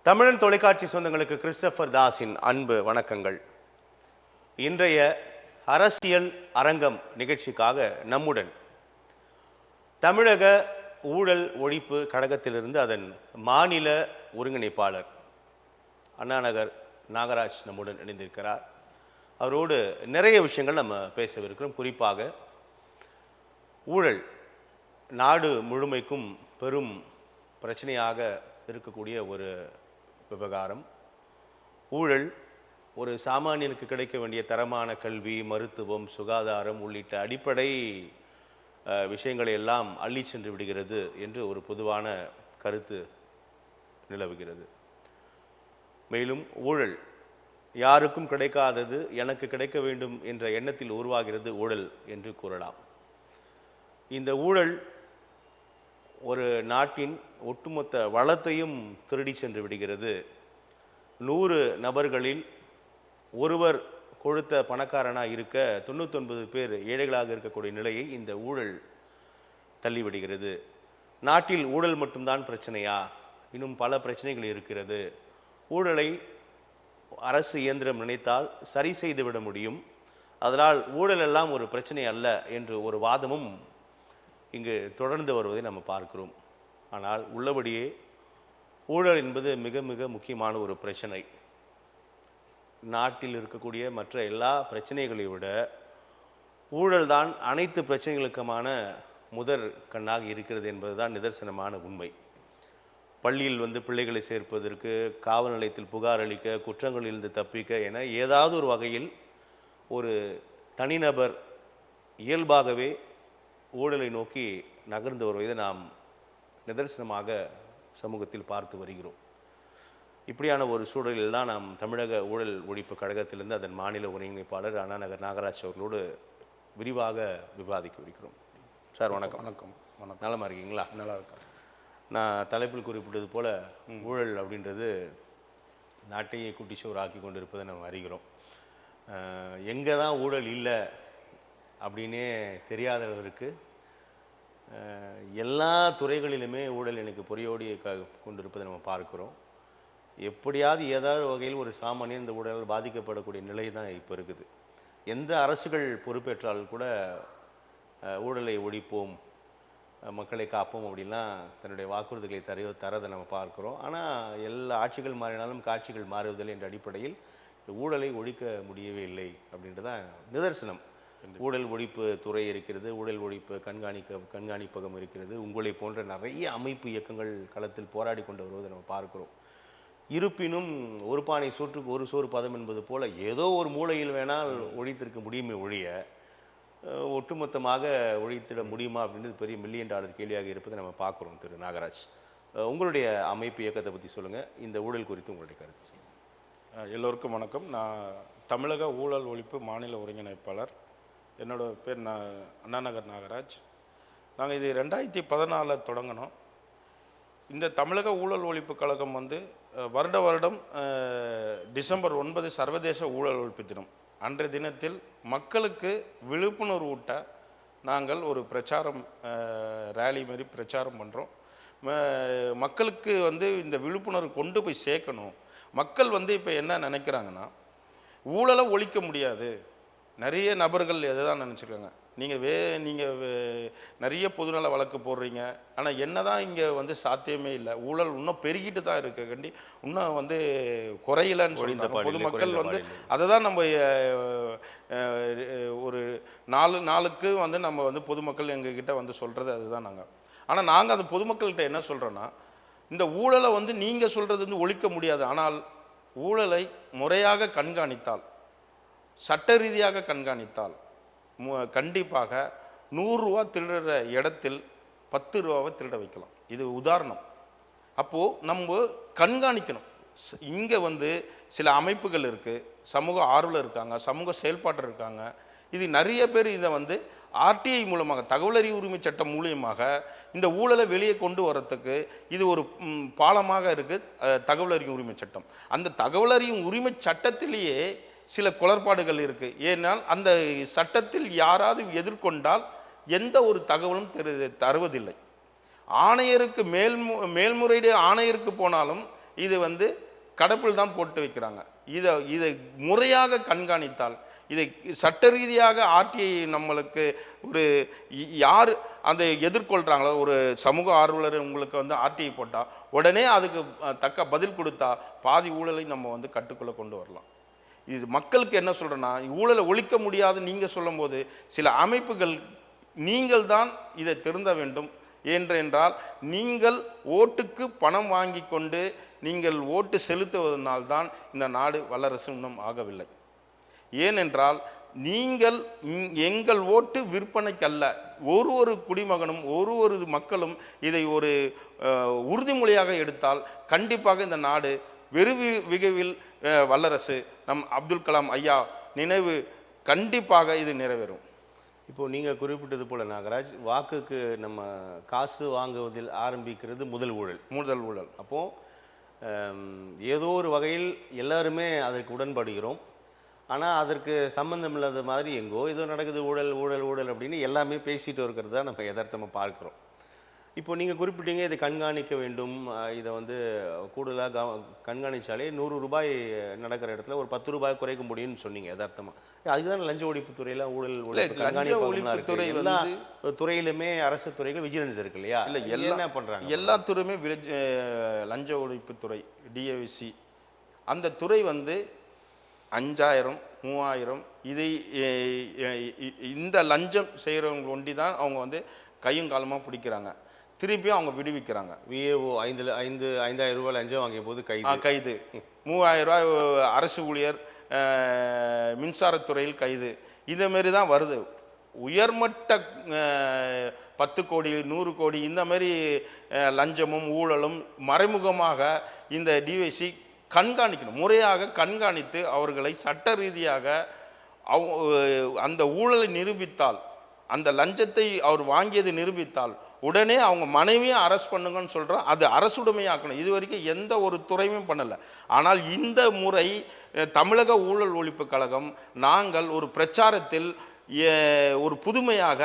தமிழன் தொலைக்காட்சி சொந்தங்களுக்கு கிறிஸ்டபர் தாஸின் அன்பு வணக்கங்கள். இன்றைய அரசியல் அரங்கம் நிகழ்ச்சிக்காக நம்முடன் தமிழக ஊழல் ஒழிப்பு கழகத்திலிருந்து அதன் மாநில ஒருங்கிணைப்பாளர் அண்ணாநகர் நாகராஜ் நம்முடன் இணைந்திருக்கிறார். அவரோடு நிறைய விஷயங்கள் நம்ம பேசவிருக்கிறோம். குறிப்பாக ஊழல் நாடு முழுமைக்கும் பெரும் பிரச்சனையாக இருக்கக்கூடிய ஒரு விவகாரம். ஊழல் ஒரு சாமானியனுக்கு கிடைக்க வேண்டிய தரமான கல்வி, மருத்துவம், சுகாதாரம் உள்ளிட்ட அடிப்படை விஷயங்களை எல்லாம் அள்ளி சென்று விடுகிறது என்று ஒரு பொதுவான கருத்து நிலவுகிறது. மேலும் ஊழல் யாருக்கும் கிடைக்காதது எனக்கு கிடைக்க வேண்டும் என்ற எண்ணத்தில் உருவாகிறது ஊழல் என்று கூறலாம். இந்த ஊழல் ஒரு நாட்டின் ஒட்டுமொத்த வளத்தையும் திருடி சென்று விடுகிறது. 100 நபர்களில் ஒருவர் கொழுத்த பணக்காரனாக இருக்க 99 பேர் ஏழைகளாக இருக்கக்கூடிய நிலையை இந்த ஊழல் தள்ளிவிடுகிறது. நாட்டில் ஊழல் மட்டும்தான் பிரச்சனையா? இன்னும் பல பிரச்சனைகள் இருக்கிறது. ஊழலை அரசு இயந்திரம் நினைத்தால் சரி செய்துவிட முடியும். அதனால் ஊழல் எல்லாம் ஒரு பிரச்சனை அல்ல என்று ஒரு வாதமும் இங்கு தொடர்ந்து வருவதை நம்ம பார்க்கிறோம். ஆனால் உள்ளபடியே ஊழல் என்பது மிக மிக முக்கியமான ஒரு பிரச்சனை. நாட்டில் இருக்கக்கூடிய மற்ற எல்லா பிரச்சனைகளை விட ஊழல்தான் அனைத்து பிரச்சனைகளுக்குமான முதற் கண்ணாக இருக்கிறது என்பதுதான் நிதர்சனமான உண்மை. பள்ளியில் பிள்ளைகளை சேர்ப்பதற்கு, காவல் நிலையத்தில் புகார் அளிக்க, குற்றங்களிலிருந்து தப்பிக்க என ஏதாவது ஒரு வகையில் ஒரு தனிநபர் இயல்பாகவே ஊழலை நோக்கி நகர்ந்து வருவதை நாம் நிதர்சனமாக சமூகத்தில் பார்த்து வருகிறோம். இப்படியான ஒரு சூழலில் தான் நாம் தமிழக ஊழல் ஒழிப்பு கழகத்திலிருந்து அதன் மாநில ஒருங்கிணைப்பாளர் அண்ணாநகர் நாகராஜ் அவர்களோடு விரிவாக விவாதிக்க சார், வணக்கம். வணக்கம். வணக்கம். நலமாக இருக்கீங்களா? நல்லா இருக்கேன். நான் தலைப்பில் குறிப்பிட்டது போல ஊழல் அப்படின்றது நாட்டையே குட்டிச்சோறு ஆக்கி கொண்டு இருப்பதை நம்ம அறிகிறோம். எங்கே தான் ஊழல் இல்லை அப்படின்னே தெரியாதவருக்கு எல்லா துறைகளிலுமே ஊழல் எனக்கு பொறியோடி கொண்டிருப்பதை நம்ம பார்க்குறோம். எப்படியாவது ஏதாவது வகையில் ஒரு சாமானியன் இந்த ஊழலால் பாதிக்கப்படக்கூடிய நிலை தான் இப்போ இருக்குது. எந்த அரசுகள் பொறுப்பேற்றாலும் கூட ஊழலை ஒழிப்போம், மக்களை காப்போம் அப்படின்லாம் தன்னுடைய வாக்குறுதிகளை தரதை நம்ம பார்க்குறோம். ஆனால் எல்லா ஆட்சிகள் மாறினாலும் காட்சிகள் மாறுவதில்லை என்ற அடிப்படையில் இந்த ஊழலை ஒழிக்க முடியவே இல்லை அப்படின்றதான் நிதர்சனம். ஊழல் ஒழிப்பு துறை இருக்கிறது, ஊழல் ஒழிப்பு கண்காணிப்பகம் இருக்கிறது. உங்களை போன்ற நிறைய அமைப்பு இயக்கங்கள் களத்தில் போராடி கொண்டு வருவதை நம்ம பார்க்கிறோம். இருப்பினும் ஒரு பானை சோற்றுக்கு ஒரு சோறு பதம் என்பது போல ஏதோ ஒரு மூலையில் வேணால் ஒழித்திருக்க முடியுமே ஒழிய ஒட்டுமொத்தமாக ஒழித்திட முடியுமா அப்படின்றது பெரிய $1 மில்லியன் கேள்வியாக இருப்பதை நம்ம பார்க்குறோம். திரு நாகராஜ், உங்களுடைய அமைப்பு இயக்கத்தை பற்றி சொல்லுங்கள். இந்த ஊழல் குறித்து உங்களுடைய கருத்து சொல்லுங்கள். எல்லோருக்கும் வணக்கம். நான் தமிழக ஊழல் ஒழிப்பு மாநில ஒருங்கிணைப்பாளர். என்னோடய பேர் அண்ணாநகர் நாகராஜ். நாங்கள் இது 2014 தொடங்கினோம். இந்த தமிழக ஊழல் ஒழிப்பு கழகம் வருடம் டிசம்பர் 9 சர்வதேச ஊழல் ஒழிப்பு தினம். அன்றைய தினத்தில் மக்களுக்கு விழிப்புணர்வு ஊட்ட நாங்கள் ஒரு பிரச்சாரம் ரேலி மாதிரி பிரச்சாரம் பண்ணுறோம். மக்களுக்கு இந்த விழிப்புணர்வு கொண்டு போய் சேர்க்கணும். மக்கள் இப்போ என்ன நினைக்கிறாங்கன்னா, ஊழலை ஒழிக்க முடியாது. நிறைய நபர்கள் எதை தான் நினச்சிருக்காங்க, நீங்கள் நிறைய பொதுநல வழக்கு போடுறீங்க, ஆனால் என்ன தான் இங்கே சாத்தியமே இல்லை, ஊழல் இன்னும் பெருகிட்டு தான் இருக்க கண்டி இன்னும் குறையலன்னு சொல்லியிருந்தாங்க பொதுமக்கள். அதை தான் நம்ம ஒரு 4 நாளுக்கு நம்ம பொதுமக்கள் எங்ககிட்ட சொல்கிறது அதுதான். ஆனால் நாங்கள் அந்த பொதுமக்கள்கிட்ட என்ன சொல்கிறோன்னா, இந்த ஊழலை நீங்கள் சொல்கிறது ஒழிக்க முடியாது. ஆனால் ஊழலை முறையாக கண்காணித்தால், சட்ட ரீதியாக கண்காணித்தால் கண்டிப்பாக 100 ரூபா திருடுற இடத்தில் 10 ரூபாவை திருட வைக்கலாம். இது உதாரணம். அப்போது நம்ம கண்காணிக்கணும். இங்கே சில அமைப்புகள் இருக்குது, சமூக ஆர்வலர் இருக்காங்க, சமூக செயல்பாட்டர் இருக்காங்க. இது நிறைய பேர் இதை ஆர்டிஐ மூலமாக, தகவல் அறிவு உரிமை சட்டம் மூலியமாக இந்த ஊழலை வெளியே கொண்டு வரத்துக்கு இது ஒரு பாலமாக இருக்குது தகவல் அறிவு உரிமை சட்டம். அந்த தகவல் அறிவு உரிமை சட்டத்திலேயே சில குளறுபாடுகள் இருக்குது. ஏனால் அந்த சட்டத்தில் யாராவது எதிர்கொண்டால் எந்த ஒரு தகவலும் தருவதில்லை. ஆணையருக்கு மேல்முறையீடு ஆணையருக்கு போனாலும் இது வந்து கடப்பில் தான் போட்டு வைக்கிறாங்க. இதை முறையாக கண்காணித்தால், இதை சட்ட ரீதியாக ஆர்டிஐ நம்மளுக்கு ஒரு யார் அதை எதிர்கொள்கிறாங்களோ, ஒரு சமூக ஆர்வலர் உங்களுக்கு வந்து ஆர்டிஐ போட்டால் உடனே அதுக்கு தக்க பதில் கொடுத்தா பாதி ஊழலை நம்ம வந்து கட்டுக்குள்ளே கொண்டு வரலாம். இது மக்களுக்கு என்ன சொல்கிறேன்னா, ஊழலை ஒழிக்க முடியாது நீங்கள் சொல்லும்போது சில அமைப்புகள் நீங்கள் தான் இதை திருந்த வேண்டும் என்றால், நீங்கள் ஓட்டுக்கு பணம் வாங்கி கொண்டு நீங்கள் ஓட்டு செலுத்துவதனால்தான் இந்த நாடு வல்லரசு இன்னும் ஆகவில்லை. ஏனென்றால் நீங்கள் எங்கள் ஓட்டு விற்பனைக்கல்ல. ஒரு குடிமகனும் ஒரு மக்களும் இதை ஒரு உறுதிமொழியாக எடுத்தால் கண்டிப்பாக இந்த நாடு விரைவில் வல்லரசு நம் அப்துல் கலாம் ஐயா நினைவு கண்டிப்பாக இது நிறைவேறும். இப்போ நீங்கள் குறிப்பிட்டது போல நாகராஜ், வாக்குக்கு நம்ம காசு வாங்குவதில் ஆரம்பிக்கிறது முதல் ஊழல். அப்போது ஏதோ ஒரு வகையில் எல்லாருமே அதற்கு உடன்படுகிறோம். ஆனால் அதற்கு சம்பந்தம் இல்லாத மாதிரி எங்கோ ஏதோ நடக்குது, ஊழல் அப்படின்னு எல்லாமே பேசிட்டு இருக்கிறது தான் நம்ம யதார்த்தமாக பார்க்குறோம். இப்போ நீங்கள் குறிப்பிட்டீங்க இதை கண்காணிக்க வேண்டும், இதை வந்து கூடுதலாக கண்காணித்தாலே 100 ரூபாய் நடக்கிற இடத்துல ஒரு 10 ரூபாய் குறைக்க முடியும்னு சொன்னீங்க யதார்த்தமாக. அதுக்கு தான் லஞ்ச ஒழிப்புத்துறையெல்லாம் கண்காணிப்பு எல்லா துறையிலுமே அரசு துறைகள் விஜிலன்ஸ் இருக்கு இல்லையா? இல்லை, என்ன பண்ணுறாங்க, எல்லா துறையுமே லஞ்ச ஒழிப்புத்துறை டிஏவிசி அந்த துறை வந்து 5000 3000 இதை இந்த லஞ்சம் செய்கிறவங்க ஒண்டி தான் அவங்க வந்து கையும் காலமாக பிடிக்கிறாங்க, திருப்பியும் அவங்க விடுவிக்கிறாங்க. விஏஓ 5000 ரூபாய் லஞ்சம் வாங்கிய போது கைது 3000 ரூபாய் அரசு ஊழியர் மின்சாரத்துறையில் கைது. இதேமாரி தான் வருது. உயர்மட்ட 10 கோடி 100 கோடி இந்த மாதிரி லஞ்சமும் ஊழலும் மறைமுகமாக இந்த டிவைசி கண்காணிக்கணும். முறையாக கண்காணித்து அவர்களை சட்ட ரீதியாக அந்த ஊழலை நிரூபித்தால், அந்த லஞ்சத்தை அவர் வாங்கியது நிரூபித்தால் உடனே அவங்க மனைவியை அரெஸ்ட் பண்ணுங்கன்னு சொல்கிறோம். அது அரசுடைமையாக்கணும். இது வரைக்கும் எந்த ஒரு துறையுமே பண்ணலை. ஆனால் இந்த முறை தமிழக ஊழல் ஒழிப்பு கழகம் நாங்கள் ஒரு பிரச்சாரத்தில் ஒரு புதுமையாக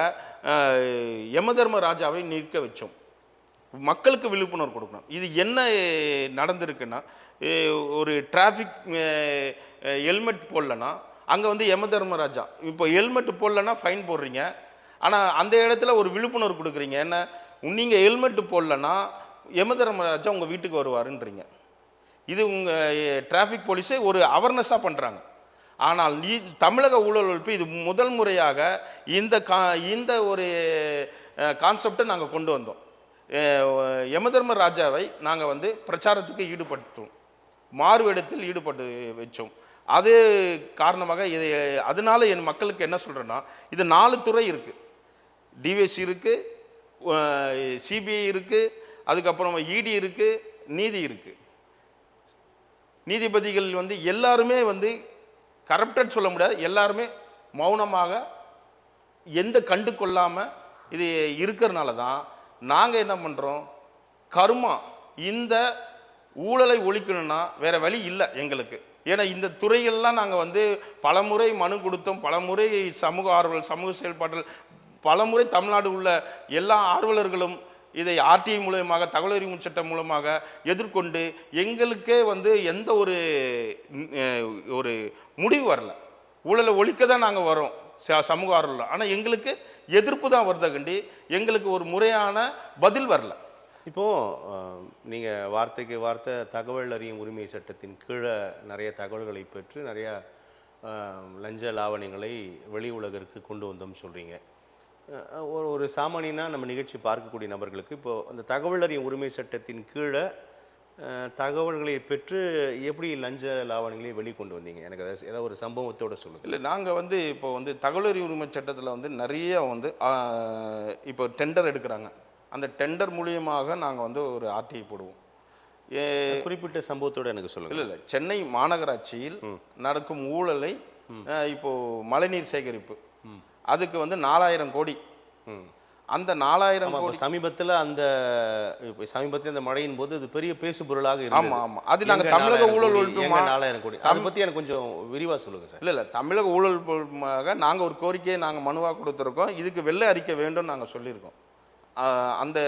யமதர்மராஜாவை நிற்க வச்சோம். மக்களுக்கு விழிப்புணர்வு கொடுக்கணும். இது என்ன நடந்திருக்குன்னா, ஒரு டிராஃபிக் ஹெல்மெட் போடலன்னா அங்கே வந்து யமதர்மராஜா, இப்போ ஹெல்மெட் போடலன்னா ஃபைன் போடுறீங்க, ஆனால் அந்த இடத்துல ஒரு விழிப்புணர்வு கொடுக்குறீங்க. என்ன, நீங்கள் ஹெல்மெட்டு போடலன்னா யமதர்மராஜா உங்கள் வீட்டுக்கு வருவாருன்றீங்க. இது உங்கள் டிராஃபிக் போலீஸே ஒரு அவேர்னஸாக பண்ணுறாங்க. ஆனால் தமிழக ஊழல் ஒழிப்பு இது முதல் முறையாக இந்த ஒரு கான்செப்டை நாங்கள் கொண்டு வந்தோம். யமதர்மராஜாவை நாங்கள் வந்து பிரச்சாரத்துக்கு ஈடுபடுத்துவோம், மாறுவேடத்தில் ஈடுபட்டு வச்சோம். அது காரணமாக இது அதனால என் மக்களுக்கு என்ன சொல்கிறேன்னா, இது 4 துறை இருக்குது. டிவிஎஸ்சி இருக்குது, சிபிஐ இருக்குது, அதுக்கப்புறம் இடி இருக்குது, நீதி இருக்குது. நீதிபதிகள் வந்து எல்லாருமே வந்து கரப்டட் சொல்ல முடியாது, எல்லாருமே மௌனமாக எந்த கண்டு கொள்ளாமல் இது இருக்கிறனால தான் நாங்கள் என்ன பண்ணுறோம், கர்மா இந்த ஊழலை ஒழிக்கணும்னா வேறு வழி இல்லை எங்களுக்கு. ஏன்னா இந்த துறைகள்லாம் நாங்கள் வந்து பலமுறை மனு கொடுத்தோம், பலமுறை சமூக ஆர்வலர் சமூக செயல்பாட்டில் பலமுறை தமிழ்நாடு உள்ள எல்லா ஆர்வலர்களும் இதை ஆர்டிஐ மூலமாக தகவல் அறிவு சட்டம் மூலமாக எதிர்கொண்டு எங்களுக்கே வந்து எந்த ஒரு முடிவு வரல. ஊழலை ஒழிக்க தான் நாங்கள் வரோம் சமூக ஆர்வலர், ஆனால் எங்களுக்கு எதிர்ப்பு தான் வருத கண்டி எங்களுக்கு ஒரு முறையான பதில் வரல. இப்போது நீங்கள் வார்த்தைக்கு வார்த்தை தகவல் அறியும் உரிமை சட்டத்தின் கீழே நிறைய தகவல்களை பெற்று நிறையா லஞ்ச லாவணியங்களை வெளி உலகிற்கு கொண்டு வந்தோம்னு சொல்கிறீங்க. ஒரு சாமானியனாக நம்ம நிகழ்ச்சி பார்க்கக்கூடிய நபர்களுக்கு இப்போது அந்த தகவல் அறியும் உரிமை சட்டத்தின் கீழே தகவல்களை பெற்று எப்படி லஞ்ச லாவணிகளை வெளிக்கொண்டு வந்தீங்க? எனக்கு ஏதாவது ஒரு சம்பவத்தோடு சொல்லுங்கள். இல்லை, நாங்கள் வந்து இப்போ வந்து தகவல் அறியும் உரிமை சட்டத்தில் வந்து நிறைய வந்து இப்போ டெண்டர் எடுக்கிறாங்க. அந்த டெண்டர் மூலியமாக நாங்கள் வந்து ஒரு ஆர்டிஐ போடுவோம். குறிப்பிட்ட சம்பவத்தோடு எனக்கு சொல்லுங்கள். இல்லை, சென்னை மாநகராட்சியில் நடக்கும் ஊழலை இப்போது மழைநீர் சேகரிப்பு அதுக்கு வந்து 4000 கோடி. அந்த 4000 கோடி சமீபத்தில் இந்த மழையின் போது அது பெரிய பேசு பொருளாக இருக்கு. ஆமாம் ஆமாம், அது நாங்கள் தமிழக ஊழல் ஒழிப்பு 4000 கோடி அதை பற்றி எனக்கு கொஞ்சம் விரிவாக சொல்லுங்கள் சார். இல்லை, தமிழக ஊழல் ஒழிப்புமாக நாங்கள் ஒரு கோரிக்கையை நாங்கள் மனுவாக கொடுத்துருக்கோம். இதுக்கு வெள்ளை அறிக்கை வேண்டும் நாங்கள் சொல்லியிருக்கோம். அந்த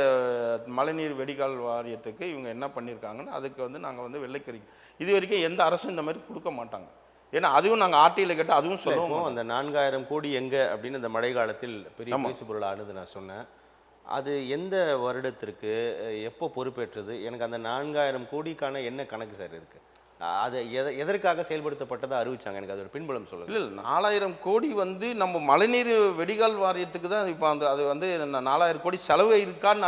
மழைநீர் வடிகால் வாரியத்துக்கு இவங்க என்ன பண்ணியிருக்காங்கன்னு அதுக்கு வந்து நாங்கள் வந்து வெள்ளைக்கறி இது வரைக்கும் எந்த அரசும் இந்த மாதிரி கொடுக்க மாட்டாங்க. ஏன்னா அதுவும் நாங்கள் ஆர்டியில் கேட்டு அதுவும் சொல்லுவோம். அந்த 4000 கோடி எங்க அப்படின்னு இந்த மழை காலத்தில் பெரிய பேசு பொருள் ஆனது நான் சொன்னேன். அது எந்த வருடத்திற்கு எப்போ பொறுப்பேற்றது? எனக்கு அந்த 4000 கோடிக்கான என்ன கணக்கு சார் இருக்கு? அது எதற்காக செயல்படுத்தப்பட்டதை அறிவிச்சாங்க? எனக்கு அதோட பின்புலம் சொல்லுங்க. இல்லை 4000 கோடி வந்து நம்ம மழைநீர் வடிகால் வாரியத்துக்கு தான் இப்போ அது வந்து 4000 கோடி செலவு இருக்கான்னு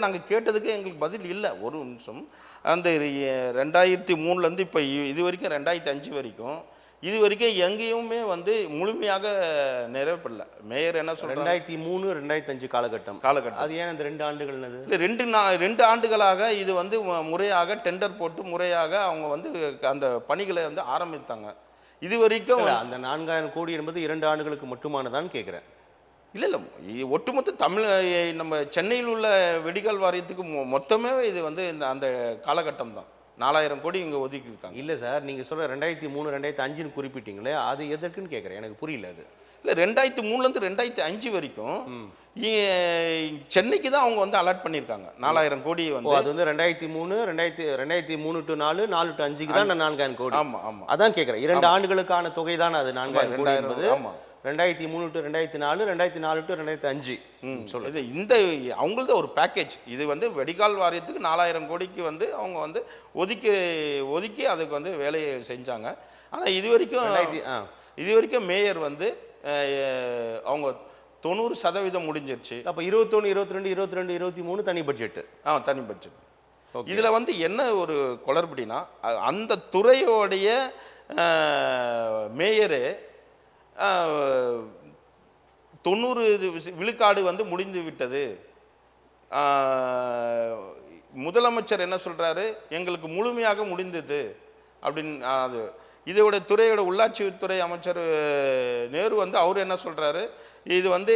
நாங்கள் கேட்டதுக்கு எங்களுக்கு பதில் இல்லை. ஒரு நிமிஷம். அந்த 2003லேருந்து இப்போ இது வரைக்கும் 2005 வரைக்கும் இது வரைக்கும் எங்கேயுமே வந்து முழுமையாக நிறைவேறல. மேயர் என்ன சொல்றாங்க, 2003 2005 காலகட்டம். அது ஏன் அந்த 2 ஆண்டுகள்? இல்லை 2 ஆண்டுகளாக இது வந்து முறையாக டெண்டர் போட்டு முறையாக அவங்க வந்து அந்த பணிகளை வந்து ஆரம்பித்தாங்க. இது வரைக்கும் அந்த 4000 கோடி என்பது 2 ஆண்டுகளுக்கு மட்டுமானதான்னு கேட்குறேன். இல்லை ஒட்டுமொத்த நம்ம சென்னையில் உள்ள வெடிகால் வாரியத்துக்கு மொத்தமே இது வந்து அந்த காலகட்டம் தான் 4000 கோடி இங்கே ஒதுக்கி இருக்காங்க. இல்லை சார், நீங்கள் சொல்கிற 2003 2005ன்னு குறிப்பிட்டீங்களே, அது எதற்குன்னு கேட்குறேன், எனக்கு புரியல அது. இல்லை 2003லேருந்து 2005 வரைக்கும் சென்னைக்கு தான் அவங்க வந்து அலாட் பண்ணியிருக்காங்க 4000 கோடி வந்து. அது வந்து 2003 to 4 4 to 5க்கு தான் 4000 கோடி. ஆமாம் ஆமாம், அதான் கேட்குறேன். 2 ஆண்டுகளுக்கான தொகை தான் அது 4000 கோடி என்பது. ஆமாம், 2003 to 2004 2004 to 2005 சொல்லுது. இந்த அவங்களது ஒரு பேக்கேஜ். இது வந்து வெடிகால் வாரியத்துக்கு 4000 கோடிக்கு வந்து அவங்க வந்து ஒதுக்கி அதுக்கு வந்து வேலையை செஞ்சாங்க. ஆனால் இது வரைக்கும் மேயர் வந்து அவங்க 90% முடிஞ்சிருச்சு. அப்போ 21 22 22 23 தனி பட்ஜெட்டு. தனி பட்ஜெட். இதில் வந்து என்ன ஒரு குளறுபடினா, அந்த துறையோடைய மேயரு 90 விழுக்காடு வந்து முடிந்து விட்டது. முதலமைச்சர் என்ன சொல்கிறாரு, எங்களுக்கு முழுமையாக முடிந்தது அப்படின்னு. அது இதோட துறையோட உள்ளாட்சித்துறை அமைச்சர் நேரு வந்து அவர் என்ன சொல்கிறாரு, இது வந்து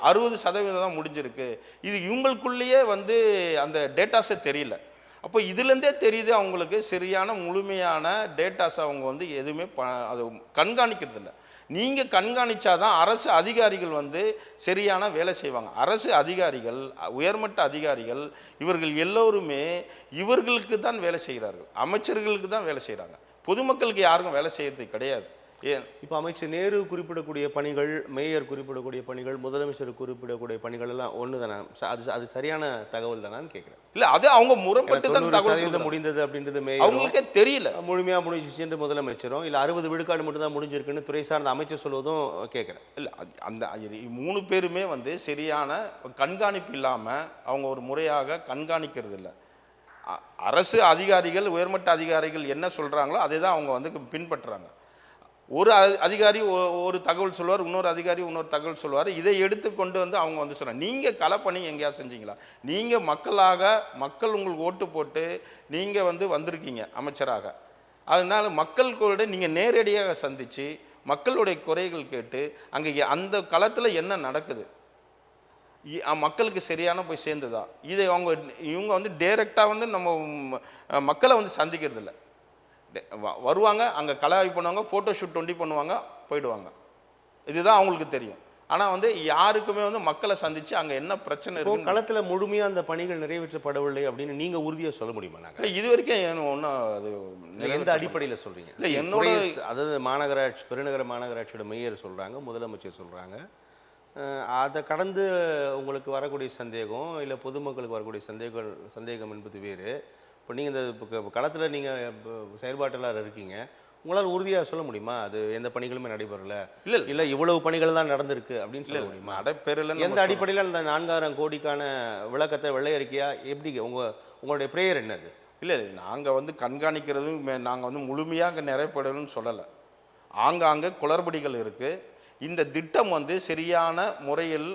60% தான் முடிஞ்சிருக்கு. இது இவங்களுக்குள்ளேயே வந்து அந்த டேட்டாஸே தெரியல. அப்போ இதுலேருந்தே தெரியுது அவங்களுக்கு சரியான முழுமையான டேட்டாஸ் அவங்க வந்து எதுவுமே அது கண்காணிக்கிறது இல்லை. நீங்கள் கண்காணிச்சாதான் அரசு அதிகாரிகள் வந்து சரியான வேலை செய்வாங்க. அரசு அதிகாரிகள், உயர்மட்ட அதிகாரிகள், இவர்கள் எல்லோருமே இவர்களுக்கு தான் வேலை செய்கிறார்கள், அமைச்சர்களுக்கு தான் வேலை செய்கிறாங்க. பொதுமக்களுக்கு யாருக்கும் வேலை செய்யறது கிடையாது. ஏன் இப்போ அமைச்சர் நேரு குறிப்பிடக்கூடிய பணிகள், மேயர் குறிப்பிடக்கூடிய பணிகள், முதலமைச்சர் குறிப்பிடக்கூடிய பணிகள் எல்லாம் ஒன்று தானே? அது சரியான தகவல் தானான்னு கேட்குறேன். இல்லை, அது அவங்க முறைப்பட்டு தான் தகவல் முடிந்தது அப்படின்றது மேயர் அவங்களுக்கே தெரியல. முழுமையாக முடிஞ்சிச்சு என்று முதலமைச்சரும், இல்லை 60 விழுக்காடு மட்டும் தான் முடிஞ்சிருக்குன்னு துறை சார்ந்த அமைச்சர் சொல்வதும் கேட்குறேன். இல்லை, அந்த 3 பேருமே வந்து சரியான கண்காணிப்பு இல்லாமல் அவங்க ஒரு முறையாக கண்காணிக்கிறது இல்லை. அரசு அதிகாரிகள், உயர்மட்ட அதிகாரிகள் என்ன சொல்கிறாங்களோ அதை தான் அவங்க வந்து பின்பற்றுறாங்க. ஒரு அதிகாரி ஒரு தகவல் சொல்லுவார், இன்னொரு அதிகாரி இன்னொரு தகவல் சொல்லுவார். இதை எடுத்து கொண்டு வந்து அவங்க வந்து சொல்கிறாங்க. நீங்கள் களப்பணி எங்கேயாவது செஞ்சீங்களா? நீங்கள் மக்கள் உங்களுக்கு ஓட்டு போட்டு நீங்கள் வந்து வந்திருக்கீங்க அமைச்சராக. அதனால் மக்கள் கூட நீங்கள் நேரடியாக சந்தித்து மக்களுடைய குறைகள் கேட்டு அங்கே அந்த களத்தில் என்ன நடக்குது, மக்களுக்கு சரியான போய் சேர்ந்ததா, இதை இவங்க வந்து டைரெக்டாக வந்து நம்ம மக்களை வந்து சந்திக்கிறது இல்லை. வருவாங்க, அங்கே கலாய்வு பண்ணுவாங்க, ஃபோட்டோ ஷூட் 20 பண்ணுவாங்க, போயிடுவாங்க. இதுதான் அவங்களுக்கு தெரியும். ஆனால் வந்து யாருக்குமே வந்து மக்களை சந்தித்து அங்கே என்ன பிரச்சனை இருக்கு, களத்தில் முழுமையாக அந்த பணிகள் நிறைவேற்றப்படவில்லை அப்படின்னு நீங்கள் உறுதியாக சொல்ல முடியுமா? நாங்கள் இது வரைக்கும் ஒன்றும் அது எந்த அடிப்படையில் சொல்கிறீங்க? இல்லை, என்னோட அதாவது மாநகராட்சி, பெருநகர மாநகராட்சியோட மேயர் சொல்கிறாங்க, முதலமைச்சர் சொல்கிறாங்க. அதை கடந்து உங்களுக்கு வரக்கூடிய சந்தேகம், இல்லை பொதுமக்களுக்கு வரக்கூடிய சந்தேகம் என்பது வேறு. இப்போ நீங்கள் இந்த களத்தில் நீங்கள் செயல்பாட்டாளர் இருக்கீங்க, உங்களால் உறுதியாக சொல்ல முடியுமா அது எந்த பணிகளுமே நடைபெறல, இல்லை இவ்வளவு பணிகள் தான் நடந்திருக்கு அப்படின்னு சொல்ல முடியுமா? நடைபெறல. எந்த அடிப்படையில் அந்த 4000 கோடிக்கான விளக்கத்தை வெள்ளை அறிக்கையா எப்படி உங்களுடைய பிரேயர் என்னது? இல்லை, நாங்கள் வந்து கண்காணிக்கிறதும் நாங்கள் வந்து முழுமையாக நிறைவேறணும்னு சொல்லலை. ஆங்காங்கே குளறுபடிகள் இருக்குது. இந்த திட்டம் வந்து சரியான முறையில்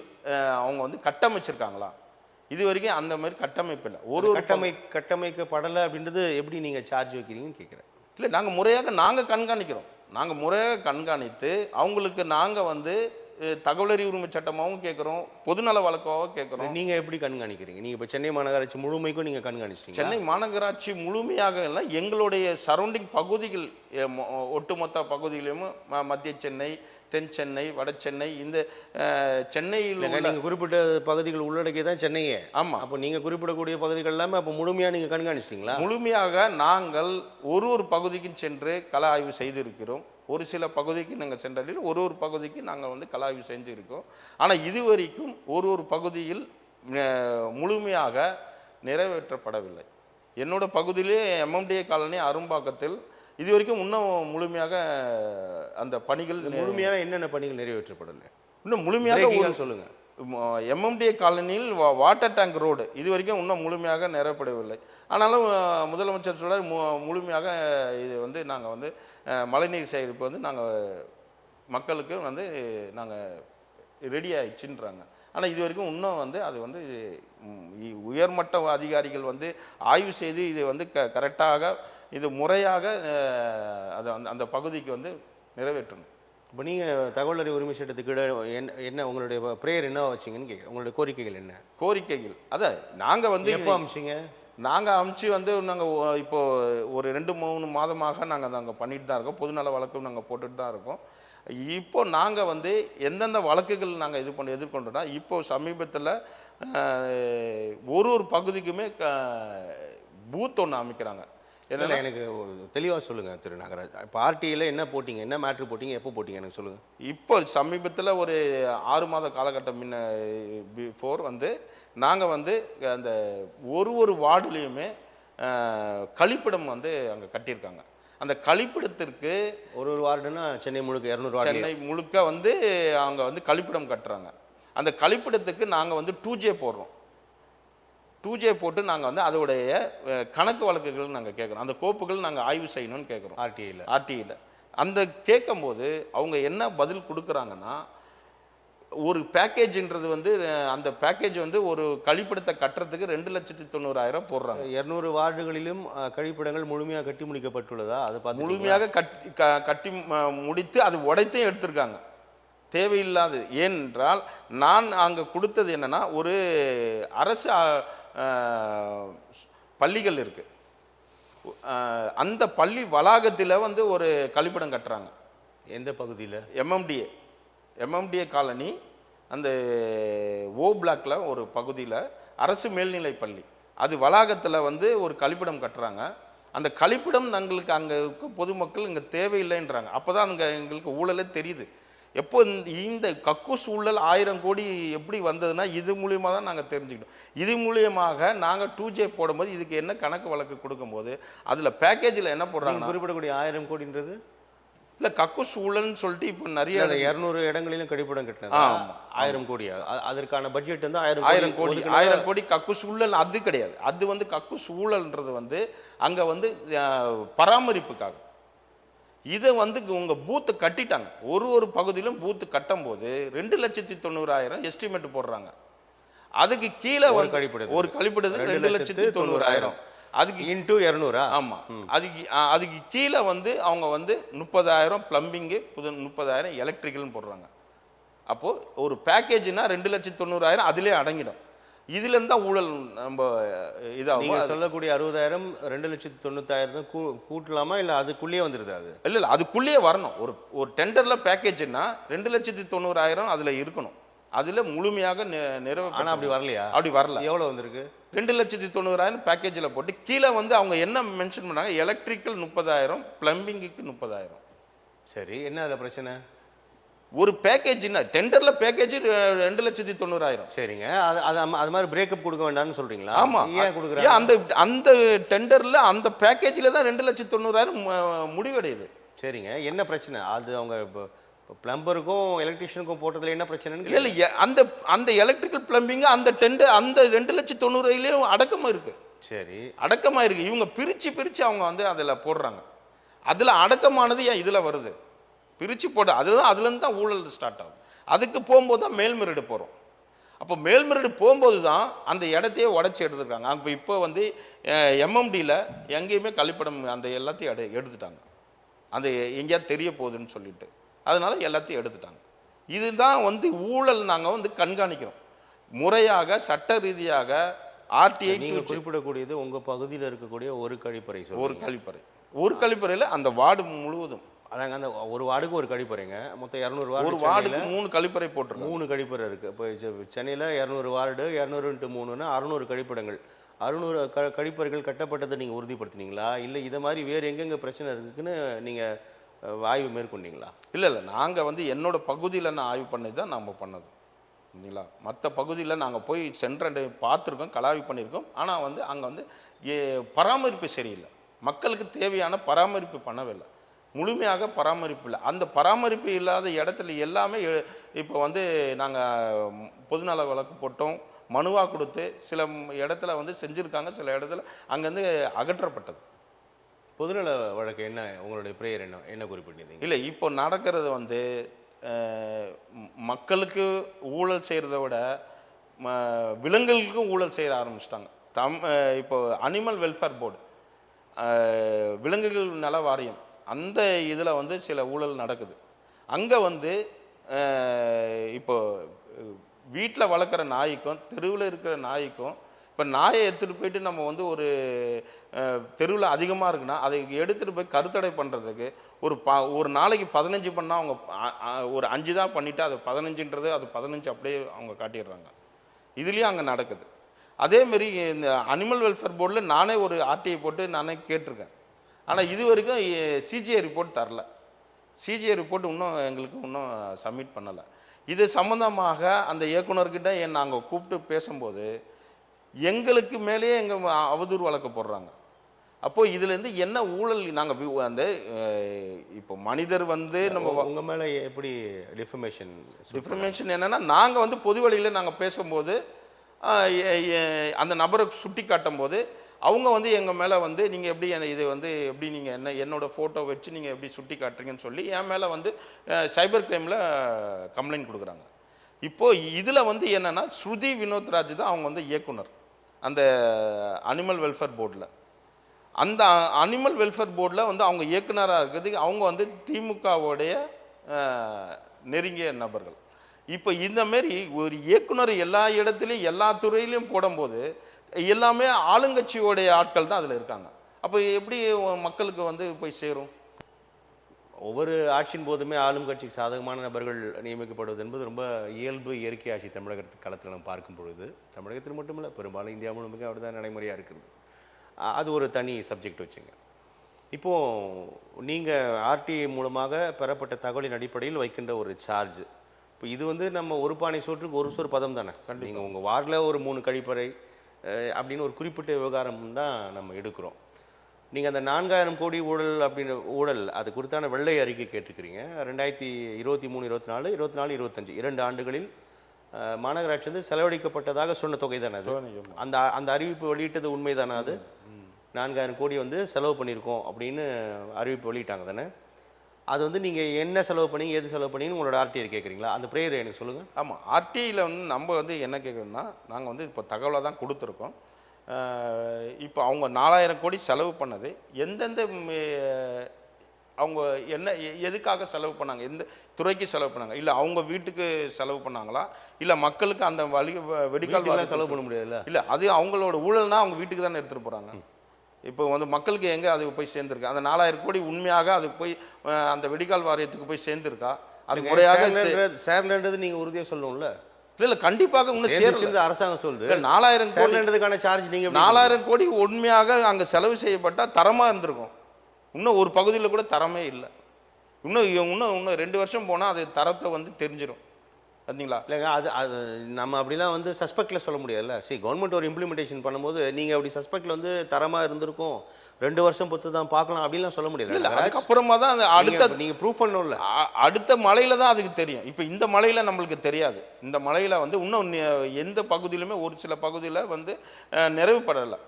அவங்க வந்து கட்டமைச்சிருக்காங்களா? இது வரைக்கும் அந்த மாதிரி கட்டமைப்பு இல்லை. ஒரு கட்டமைக்கப்படலை அப்படின்றது எப்படி நீங்கள் சார்ஜ் வைக்கிறீங்கன்னு கேட்குறேன். இல்லை, நாங்கள் முறையாக கண்காணிக்கிறோம். நாங்கள் முறையாக கண்காணித்து அவங்களுக்கு நாங்கள் வந்து தகவல் அறிவு உரிமை சட்டமாகவும் கேட்குறோம், பொதுநல வழக்காகவும் கேட்குறோம். நீங்க எப்படி கண்காணிக்கிறீங்க? நீங்க இப்ப சென்னை மாநகராட்சி முழுமைக்கும் நீங்க கண்காணிச்சிட்டீங்க. சென்னை மாநகராட்சி முழுமையாக இல்லை, எங்களுடைய சரௌண்டிங் பகுதிகள் ஒட்டுமொத்த பகுதியிலும் மத்திய சென்னை, தென் சென்னை, வட சென்னை, இந்த சென்னையில் நீங்க குறிப்பிட்ட பகுதிகள் உள்ளடக்கி தான் சென்னையே. ஆமாம். அப்போ நீங்க குறிப்பிடக்கூடிய பகுதிகள் எல்லாமே அப்போ முழுமையா நீங்க கண்காணிச்சிட்டீங்களா? முழுமையாக நாங்கள் ஒரு பகுதிக்கும் சென்று கள ஆய்வு செய்திருக்கிறோம். ஒரு சில பகுதிக்கு நாங்கள் சென்றதில் ஒரு பகுதிக்கு நாங்கள் வந்து கள ஆய்வு செஞ்சுருக்கோம். ஆனால் இதுவரைக்கும் ஒரு பகுதியில் முழுமையாக நிறைவேற்றப்படவில்லை. என்னோட பகுதியிலே MMDA காலனி அரும்பாக்கத்தில் இது வரைக்கும் இன்னும் முழுமையாக அந்த பணிகள் முழுமையான என்னென்ன பணிகள் நிறைவேற்றப்படலை? இன்னும் முழுமையாக சொல்லுங்க. MMDA காலனியில் வாட்டர் டேங்க் ரோடு இது வரைக்கும் இன்னும் முழுமையாக நிறைவேறவில்லை. ஆனாலும் முதலமைச்சர் சொல்ல முழுமையாக இது வந்து நாங்கள் வந்து மழைநீர் சேகரிப்பு வந்து நாங்கள் மக்களுக்கு வந்து நாங்கள் ரெடி ஆயிடுச்சுன்றாங்க. ஆனால் இது வரைக்கும் இன்னும் வந்து அது வந்து உயர்மட்ட அதிகாரிகள் வந்து ஆய்வு செய்து இது வந்து கரெக்டாக இது முறையாக அதை அந்த பகுதிக்கு வந்து நிறைவேற்றணும். இப்போ நீங்கள் தகவல் அறிவு உரிமை சட்டத்துக்கு என்ன உங்களுடைய ப்ரேயர் என்ன வச்சிங்கன்னு கேட்குறேன். உங்களுடைய கோரிக்கைகள் என்ன? கோரிக்கைகள் அதான் நாங்கள் வந்து எப்போ அமைச்சிங்க? நாங்கள் அமைச்சு வந்து நாங்கள் இப்போது ஒரு 2-3 மாதமாக நாங்கள் பண்ணிட்டு தான் இருக்கோம். பொதுநல வழக்கும் நாங்கள் போட்டுட்டு தான் இருக்கோம். இப்போ நாங்கள் வந்து எந்தெந்த வழக்குகள் நாங்கள் எதிர்கொண்டோம்னா, இப்போது சமீபத்தில் ஒரு பகுதிக்குமே பூத் ஒன்று அமைக்கிறாங்க. என்ன எனக்கு தெளிவாக சொல்லுங்கள் திரு நாகராஜ். இப்போ RTIல என்ன போட்டிங்க, என்ன மேட்ரு போட்டிங்க, எப்போ போட்டிங்க எனக்கு சொல்லுங்கள். இப்போ சமீபத்தில் ஒரு 6 மாத காலகட்டம் பிஃபோர் வந்து நாங்கள் வந்து அந்த ஒரு வார்டுலேயுமே கழிப்பிடம் வந்து அங்கே கட்டியிருக்காங்க. அந்த கழிப்பிடத்திற்கு ஒரு வார்டுன்னா சென்னை முழுக்க 200 வார்டு, சென்னை முழுக்க வந்து அவங்க வந்து கழிப்பிடம் கட்டுறாங்க. அந்த கழிப்பிடத்துக்கு நாங்கள் வந்து 2J போடுறோம். 2J போட்டு நாங்கள் வந்து அதோடைய கணக்கு வழக்குகள் நாங்கள் கேட்குறோம். அந்த கோப்புகள் நாங்கள் ஆய்வு செய்யணும்னு கேட்குறோம் RTIல. அந்த கேட்கும்போது அவங்க என்ன பதில் கொடுக்குறாங்கன்னா, ஒரு பேக்கேஜ்ன்றது வந்து அந்த பேக்கேஜ் வந்து ஒரு கழிப்பிடத்தை கட்டுறதுக்கு 2,90,000 போடுறாங்க. 200 வார்டுகளிலும் கழிப்பிடங்கள் முழுமையாக கட்டி முடிக்கப்பட்டுள்ளதா? அது பார்த்து முழுமையாக கட்டி முடித்து அது உடைத்தையும் எடுத்திருக்காங்க. தேவையில்லாது. ஏனென்றால் நான் அங்கே கொடுத்தது என்னென்னா, ஒரு அரசு பள்ளிகள் இருக்குது. அந்த பள்ளி வளாகத்தில் வந்து ஒரு கழிப்பிடம் கட்டுறாங்க. எந்த பகுதியில்? MMDA காலனி அந்த பிளாக்ல ஒரு பகுதியில் அரசு மேல்நிலை பள்ளி அது வளாகத்தில் வந்து ஒரு கழிப்பிடம் கட்டுறாங்க. அந்த கழிப்பிடம் எங்களுக்கு அங்கே இருக்க பொதுமக்கள் இங்கே தேவையில்லைன்றாங்க. அப்போ தான் அங்கே எங்களுக்கு ஊழலே தெரியுது. எப்போ இந்த கக்கூஸ் ஊழல் 1000 கோடி எப்படி வந்ததுன்னா இது மூலியமாக தான் நாங்கள் தெரிஞ்சுக்கிட்டோம். இது மூலியமாக நாங்கள் 2J போடும்போது இதுக்கு என்ன கணக்கு வழக்கு கொடுக்கும்போது அதில் பேக்கேஜில் என்ன போடுறாங்க குறிப்பிடக்கூடிய 1000 கோடின்றது இல்லை கக்கூஸ் ஊழல்னு சொல்லிட்டு இப்போ நிறைய 200 இடங்களிலும் கழிப்பிடம் கட்டினது 1000 கோடியா? அதற்கான பட்ஜெட் வந்து 1000 கோடி கக்கூஸ் ஊழல் அது கிடையாது. அது வந்து கக்கூஸ் ஊழல்ன்றது வந்து அங்கே வந்து பராமரிப்புக்காக. இதை வந்து உங்கள் பூத்து கட்டிட்டாங்க. ஒரு பகுதியிலும் பூத்து கட்டும் போது 2,90,000 எஸ்டிமேட் போடுறாங்க. அதுக்கு கீழே ஒரு கழிப்பிடத்துக்கு 2,90,000 அதுக்கு இன்டூ 200. ஆமாம். அதுக்கு கீழே வந்து அவங்க வந்து 30,000 பிளம்பிங்கு, 30,000 எலக்ட்ரிக்கல்னு போடுறாங்க. அப்போது ஒரு பேக்கேஜ்னா 2,90,000 அதிலே அடங்கிடும். இதுலேருந்து தான் ஊழல் நம்ம இதாகும். சொல்லக்கூடிய 60,000 2,90,000 கூட்டலாமா இல்லை அதுக்குள்ளேயே வந்துடுது? அது இல்லை அதுக்குள்ளேயே வரணும். ஒரு டெண்டரில் பேக்கேஜ்னா 2,90,000 அதில் இருக்கணும். அதில் முழுமையாக ஆனால் அப்படி வரலையா? அப்படி வரல. எவ்வளோ வந்திருக்கு? 2,90,000 பேக்கேஜில் போட்டு கீழே வந்து அவங்க என்ன மென்ஷன் பண்ணாங்க, எலக்ட்ரிக்கல் 30,000, பிளம்பிங்குக்கு 30,000. சரி, என்ன அதில் பிரச்சனை? ஒரு பேக்கேஜ்னா டெண்டரில் பேக்கேஜ் 2,90,000. சரிங்க, அது மாதிரி பிரேக்கப் கொடுக்க வேண்டாம்னு சொல்கிறீங்களா? ஆமாம். ஏன் கொடுக்குறாங்க? அந்த டெண்டரில் அந்த பேக்கேஜில் தான் 2,90,000 முடிவடையுது. சரிங்க, என்ன பிரச்சனை? அது அவங்க பிளம்பருக்கும் எலக்ட்ரிஷியனுக்கும் போட்டதில் என்ன பிரச்சனைன்னு இல்லை அந்த எலக்ட்ரிக்கல் பிளம்பிங்கு அந்த டெண்டர் அந்த 2,90,000 அடக்கமாக இருக்குது. சரி, அடக்கமாக இருக்குது. இவங்க பிரித்து அவங்க வந்து அதில் போடுறாங்க. அதில் அடக்கமானது ஏன் இதில் வருது? பிரித்து போட்டு அதுதான் அதுலேருந்து தான் ஊழல் ஸ்டார்ட் ஆகும். அதுக்கு போகும்போது தான் மேல்முறையீடு போகிறோம். அப்போ மேல்முறையீடு போகும்போது தான் அந்த இடத்தையே உடச்சி எடுத்துருக்காங்க. இப்போ வந்து MMDயில் எங்கேயுமே கழிப்பிடம் அந்த எல்லாத்தையும் எடுத்துட்டாங்க. அந்த எங்கேயாவது தெரிய போகுதுன்னு சொல்லிட்டு அதனால் எல்லாத்தையும் எடுத்துட்டாங்க. இதுதான் வந்து ஊழல் நாங்கள் வந்து கண்காணிக்கிறோம். முறையாக சட்ட ரீதியாக ஆர்டிஐ நீங்க குறிப்பிடக்கூடியது உங்க பகுதியில் இருக்கக்கூடிய ஒரு கழிப்பறை ஒரு கழிப்பறை, ஒரு கழிப்பறையில் அந்த வார்டு முழுவதும். அதாங்க அந்த ஒரு வார்டுக்கு ஒரு கழிப்பறைங்க. மொத்தம் 200 ஒரு வார்டு. வார்டுக்கு 3 கழிப்பறை போட்டிருக்கோம். 3 கழிப்பறை இருக்கு. இப்போ சென்னையில் 200 வார்டு, 200 × 3ன்னா 600 கழிப்பிடங்கள். 600 கழிப்பறைகள் கட்டப்பட்டதை நீங்க உறுதிப்படுத்தினீங்களா? இல்லை இதை மாதிரி வேறு எங்கெங்க பிரச்சனை இருக்குன்னு நீங்க ஆய்வு மேற்கொண்டீங்களா? இல்லை, நாங்கள் வந்து என்னோட பகுதியில் நான் ஆய்வு பண்ணி தான் நம்ம பண்ணது. இல்லைங்களா? மற்ற பகுதியில் நாங்கள் போய் சென்று பார்த்துருக்கோம், கலாய்வு பண்ணியிருக்கோம். ஆனால் வந்து அங்கே வந்து பராமரிப்பு சரியில்லை. மக்களுக்கு தேவையான பராமரிப்பு பண்ணவே இல்லை, முழுமையாக பராமரிப்பு இல்லை. அந்த பராமரிப்பு இல்லாத இடத்துல எல்லாமே இப்போ வந்து நாங்கள் பொதுநல வழக்கு போட்டோம், மனுவாக கொடுத்து சில இடத்துல வந்து செஞ்சுருக்காங்க, சில இடத்துல அங்கேருந்து அகற்றப்பட்டது. பொதுநல வழக்கு என்ன, உங்களுடைய பிரேயர் என்ன குறிப்பிட்டீங்க? இல்லை, இப்போ நடக்கிறது வந்து மக்களுக்கு ஊழல் செய்கிறத விட விலங்குகளுக்கும் ஊழல் செய்ய ஆரம்பிச்சிட்டாங்க. இப்போ அனிமல் வெல்ஃபேர் போர்டு, விலங்குகள் நல வாரியம், அந்த இதில் வந்து சில ஊழல் நடக்குது. அங்கே வந்து இப்போ வீட்டில் வளர்க்குற நாய்க்கும் தெருவில் இருக்கிற நாய்க்கும், இப்போ நாயை எடுத்துகிட்டு போயிட்டு நம்ம வந்து ஒரு தெருவில் அதிகமாக இருக்குன்னா அதை எடுத்துகிட்டு போய் கருத்தடை பண்ணுறதுக்கு ஒரு நாளைக்கு 15 பண்ணால் அவங்க ஒரு 5 தான் பண்ணிவிட்டு அது 15ன்றது அது 15 அப்படியே அவங்க காட்டிடுறாங்க. இதுலேயும் அங்கே நடக்குது. அதேமாரி இந்த அனிமல் வெல்ஃபேர் போர்டில் நானே ஒரு ஆர்டிஐ போட்டு நானே கேட்டிருக்கேன். ஆனால் இது வரைக்கும் சிஜிஐ ரிப்போர்ட் தரல. சிஜிஐ ரிப்போர்ட் எங்களுக்கு இன்னும் சப்மிட் பண்ணலை. இது சம்மந்தமாக அந்த இயக்குனர்கிட்ட நாங்கள் கூப்பிட்டு பேசும்போது எங்களுக்கு மேலேயே அவதூறு வழக்கு போடுறாங்க. அப்போது இதுலேருந்து என்ன ஊழல், நாங்கள் அந்த இப்போ மனிதர் வந்து நம்ம உங்கள் மேலே எப்படி டிஃபர்மேஷன் என்னென்னா, நாங்கள் வந்து பொது வழியில் நாங்கள் பேசும்போது அந்த நபரை சுட்டி காட்டும் போது அவங்க வந்து எங்கள் மேலே வந்து நீங்கள் எப்படி இது வந்து எப்படி நீங்கள் என்னோடய ஃபோட்டோ வச்சு நீங்கள் எப்படி சுட்டி காட்டுறீங்கன்னு சொல்லி என் மேலே வந்து சைபர் கிரைமில் கம்ப்ளைண்ட் கொடுக்குறாங்க. இப்போது இதில் வந்து என்னென்னா, ஸ்ருதி வினோத்ராஜ் தான் அவங்க வந்து இயக்குனர் அந்த அனிமல் வெல்ஃபேர் போர்டில். அந்த அனிமல் வெல்ஃபேர் போர்டில் வந்து அவங்க இயக்குனராக இருக்கிறதுக்கு அவங்க வந்து திமுகவுடைய நெருங்கிய நபர்கள். இப்போ இந்தமாரி ஒரு இயக்குனர் எல்லா இடத்துலையும் எல்லா துறையிலையும் போடும்போது எல்லாமே ஆளுங்கட்சியோடைய ஆட்கள் தான் அதில் இருக்காங்க. அப்போ எப்படி மக்களுக்கு வந்து போய் சேரும்? ஒவ்வொரு ஆட்சியின் போதுமே ஆளும் கட்சிக்கு சாதகமான நபர்கள் நியமிக்கப்படுவது என்பது ரொம்ப இயல்பு, இயற்கை ஆட்சி தமிழகத்துக்கு களத்தில் நம்ம பார்க்கும் பொழுது, தமிழகத்தில் மட்டுமில்லை பெரும்பாலும் இந்தியா முழுமைக்கு அப்படி தான் நடைமுறையாக இருக்குது. அது ஒரு தனி சப்ஜெக்ட் வச்சுங்க. இப்போது நீங்கள் ஆர்டிஐ மூலமாக பெறப்பட்ட தகவலின் அடிப்படையில் வைக்கின்ற ஒரு சார்ஜ், இப்போ இது வந்து நம்ம ஒரு பானை சோற்றுக்கு ஒரு சோறு பதம் தானே. நீங்கள் உங்கள் வார்டில் ஒரு 3 கழிப்பறை அப்படின்னு ஒரு குறிப்பிட்ட விவகாரம் தான் நம்ம எடுக்கிறோம். நீங்கள் அந்த 4000 கோடி ஊழல் அப்படின்ற ஊழல் அது குறித்தான வெள்ளை அறிக்கை கேட்டுக்கிறீங்க. 2023, 24, 24, 25 2 ஆண்டுகளில் மாநகராட்சி வந்து செலவழிக்கப்பட்டதாக சொன்ன தொகை தானே அது. அந்த அறிவிப்பு வெளியிட்டது உண்மை தானே? அது 4000 கோடி வந்து செலவு பண்ணியிருக்கோம் அப்படின்னு அறிவிப்பு வெளியிட்டாங்க தானே. அது வந்து நீங்கள் என்ன செலவு பண்ணீங்க, எது செலவு பண்ணீங்கன்னு உங்களோட ஆர்டிஐ கேட்குறீங்களா? அந்த ப்ரேயர் எனக்கு சொல்லுங்கள். ஆமாம், ஆர்டிஐயில் வந்து நம்ம வந்து என்ன கேட்குறோம்னா, நாங்கள் வந்து இப்போ தகவலை தான் கொடுத்துருக்கோம். இப்போ அவங்க 4000 கோடி செலவு பண்ணது எந்தெந்த அவங்க என்ன எதுக்காக செலவு பண்ணாங்க, எந்த துறைக்கு செலவு பண்ணாங்க, இல்லை அவங்க வீட்டுக்கு செலவு பண்ணாங்களா, இல்லை மக்களுக்கு அந்த வெடிக்கால் செலவு பண்ண முடியாதுல்ல. இல்லை, அது அவங்களோட ஊழல்னா அவங்க வீட்டுக்கு தானே எடுத்துகிட்டு போகிறாங்க. இப்போ வந்து மக்களுக்கு எங்கே அது போய் சேர்ந்துருக்கு? அந்த 4000 கோடி உண்மையாக அது போய் அந்த வெடிக்கால் வாரியத்துக்கு போய் சேர்ந்துருக்கா? அது முறையாக சேரலன்றது நீங்கள் உறுதியாக சொல்லணும்ல. இல்லை, கண்டிப்பாக இன்னும் சேரல. அரசாங்கம் சொல்லுது 4000 கோடிக்கான சார்ஜ். நீங்கள் 4000 கோடி உண்மையாக அங்கே செலவு செய்யப்பட்டால் தரமாக இருந்திருக்கும். இன்னும் ஒரு பகுதியில் கூட தரமே இல்லை. இன்னும் 2 வருஷம் போனால் அது தரத்தை வந்து தெரிஞ்சிடும். பார்த்தீங்களா? இல்லைங்க, அது நம்ம அப்படிலாம் வந்து சஸ்பெக்டில் சொல்ல முடியாதுல்ல. கவர்மெண்ட் ஒரு இம்ப்ளிமெண்டேஷன் பண்ணும்போது நீங்கள் அப்படி சஸ்பெக்டில் வந்து தரமாக இருந்திருக்கும், 2 வருஷம் பொறுத்து தான் பார்க்கலாம் அப்படின்லாம் சொல்ல முடியல. இல்லை, அதுக்கப்புறமா தான் அந்த அடுத்த நீங்கள் ப்ரூவ் பண்ணணும்ல. அடுத்த மலையில் தான் அதுக்கு தெரியும். இப்போ இந்த மலையில் நம்மளுக்கு தெரியாது. இந்த மலையில் வந்து இன்னும் எந்த பகுதியிலுமே ஒரு சில பகுதியில் வந்து நிறைவுபடலை.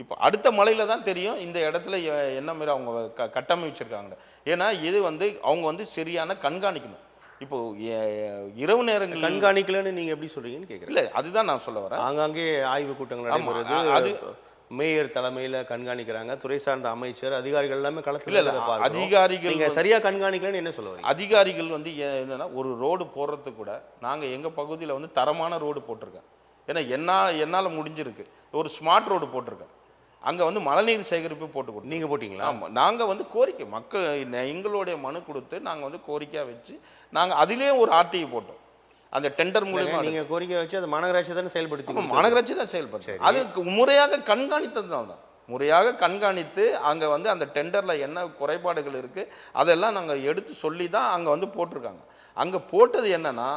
இப்போ அடுத்த மலையில் தான் தெரியும் இந்த இடத்துல என்ன மாரி அவங்க கட்டமைச்சிருக்காங்க. ஏன்னா இது வந்து அவங்க வந்து சரியான கண்காணிக்கணும். இப்போ இரவு நேரங்கள் கண்காணிக்கலன்னு நீங்கள் எப்படி சொல்கிறீங்கன்னு கேட்குறேன். இல்லை, அதுதான் நான் சொல்ல வரேன். ஆங்காங்கே ஆய்வு கூட்டங்கள் நடைபெறுது. அது மேயர் தலைமையில கண்காணிக்கிறாங்க, துறை சார்ந்த அமைச்சர், அதிகாரிகள் எல்லாமே களத்துல இல்ல இல்ல இருக்கிறத பார்க்கிறோம். அதிகாரிகள் நீங்க சரியா கண்காணிக்கலன்னு என்ன சொல்ல வரீங்க? அதிகாரிகள் வந்து என்னன்னா ஒரு ரோடு போடுறதுக்கு கூட நாங்க எங்க பகுதியில் வந்து தரமான ரோடு போட்டிருக்கேன். ஏன்னா என்னால் முடிஞ்சிருக்கு. ஒரு ஸ்மார்ட் ரோடு போட்டிருக்கேன். அங்கே வந்து மழைநீர் சேகரிப்பு போட்டு கொடுத்தோம். நீங்க போட்டீங்களா? ஆமாம், நாங்கள் வந்து கோரிக்கை மக்கள் எங்களுடைய மனு கொடுத்து நாங்கள் வந்து கோரிக்கையாக வச்சு நாங்கள் அதிலேயே ஒரு ஆர்டிஐ போட்டோம். அந்த டெண்டர் மூலியமாக நீங்க கோரிக்கை வச்சு அது மாநகராட்சி தானே செயல்படுத்தி மாநகராட்சி தான் செயல்படுது. அது முறையாக கண்காணித்ததுனால தான் முறையாக கண்காணித்து அங்கே வந்து அந்த டெண்டரில் என்ன குறைபாடுகள் இருக்குது அதெல்லாம் நாங்கள் எடுத்து சொல்லி தான் அங்கே வந்து போட்டிருக்காங்க. அங்கே போட்டது என்னன்னா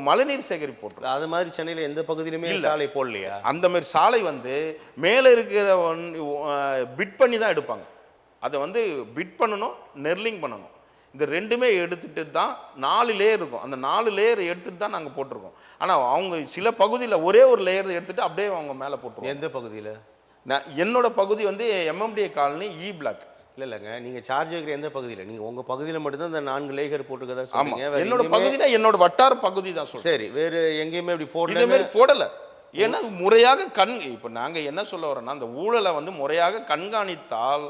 மழைநீர் சேகரிப்பு போட்டிருக்கோம். அது மாதிரி சென்னையில எந்த பகுதியிலுமே சாலை போடலையா? அந்த மாதிரி சாலை வந்து மேலே இருக்கிற பிட் பண்ணி தான் எடுப்பாங்க. அதை வந்து பிட் பண்ணணும், நெர்லிங் பண்ணணும். இந்த ரெண்டுமே எடுத்துட்டு தான் 4 லேயர் இருக்கும். அந்த 4 லேயர் எடுத்துட்டு தான் நாங்கள் போட்டிருக்கோம். ஆனால் அவங்க சில பகுதியில் ஒரே ஒரு லேயர் எடுத்துட்டு அப்படியே அவங்க மேலே போட்டுருவோம். எந்த பகுதியில்? என்னோட பகுதி வந்து எம்எம்டிஏ காலனி இ பிளாக். இல்லைங்க, நீங்க சார்ஜ் வைக்கிற எந்த பகுதியில்? நீங்க உங்க பகுதியில் மட்டும்தான் இந்த 4 லேயர் போட்டுக்கதா சொல்றீங்க. என்னோட பகுதினா என்னோட வட்டார பகுதி தான் சொல்றேன். சரி, வேறு எங்கேயுமே இப்படி போடல. இதே மாதிரி போடல. ஏன்னா முறையாக இப்போ நாங்கள் என்ன சொல்ல வரோம்னா அந்த ஊழலை வந்து முறையாக கண்காணித்தால்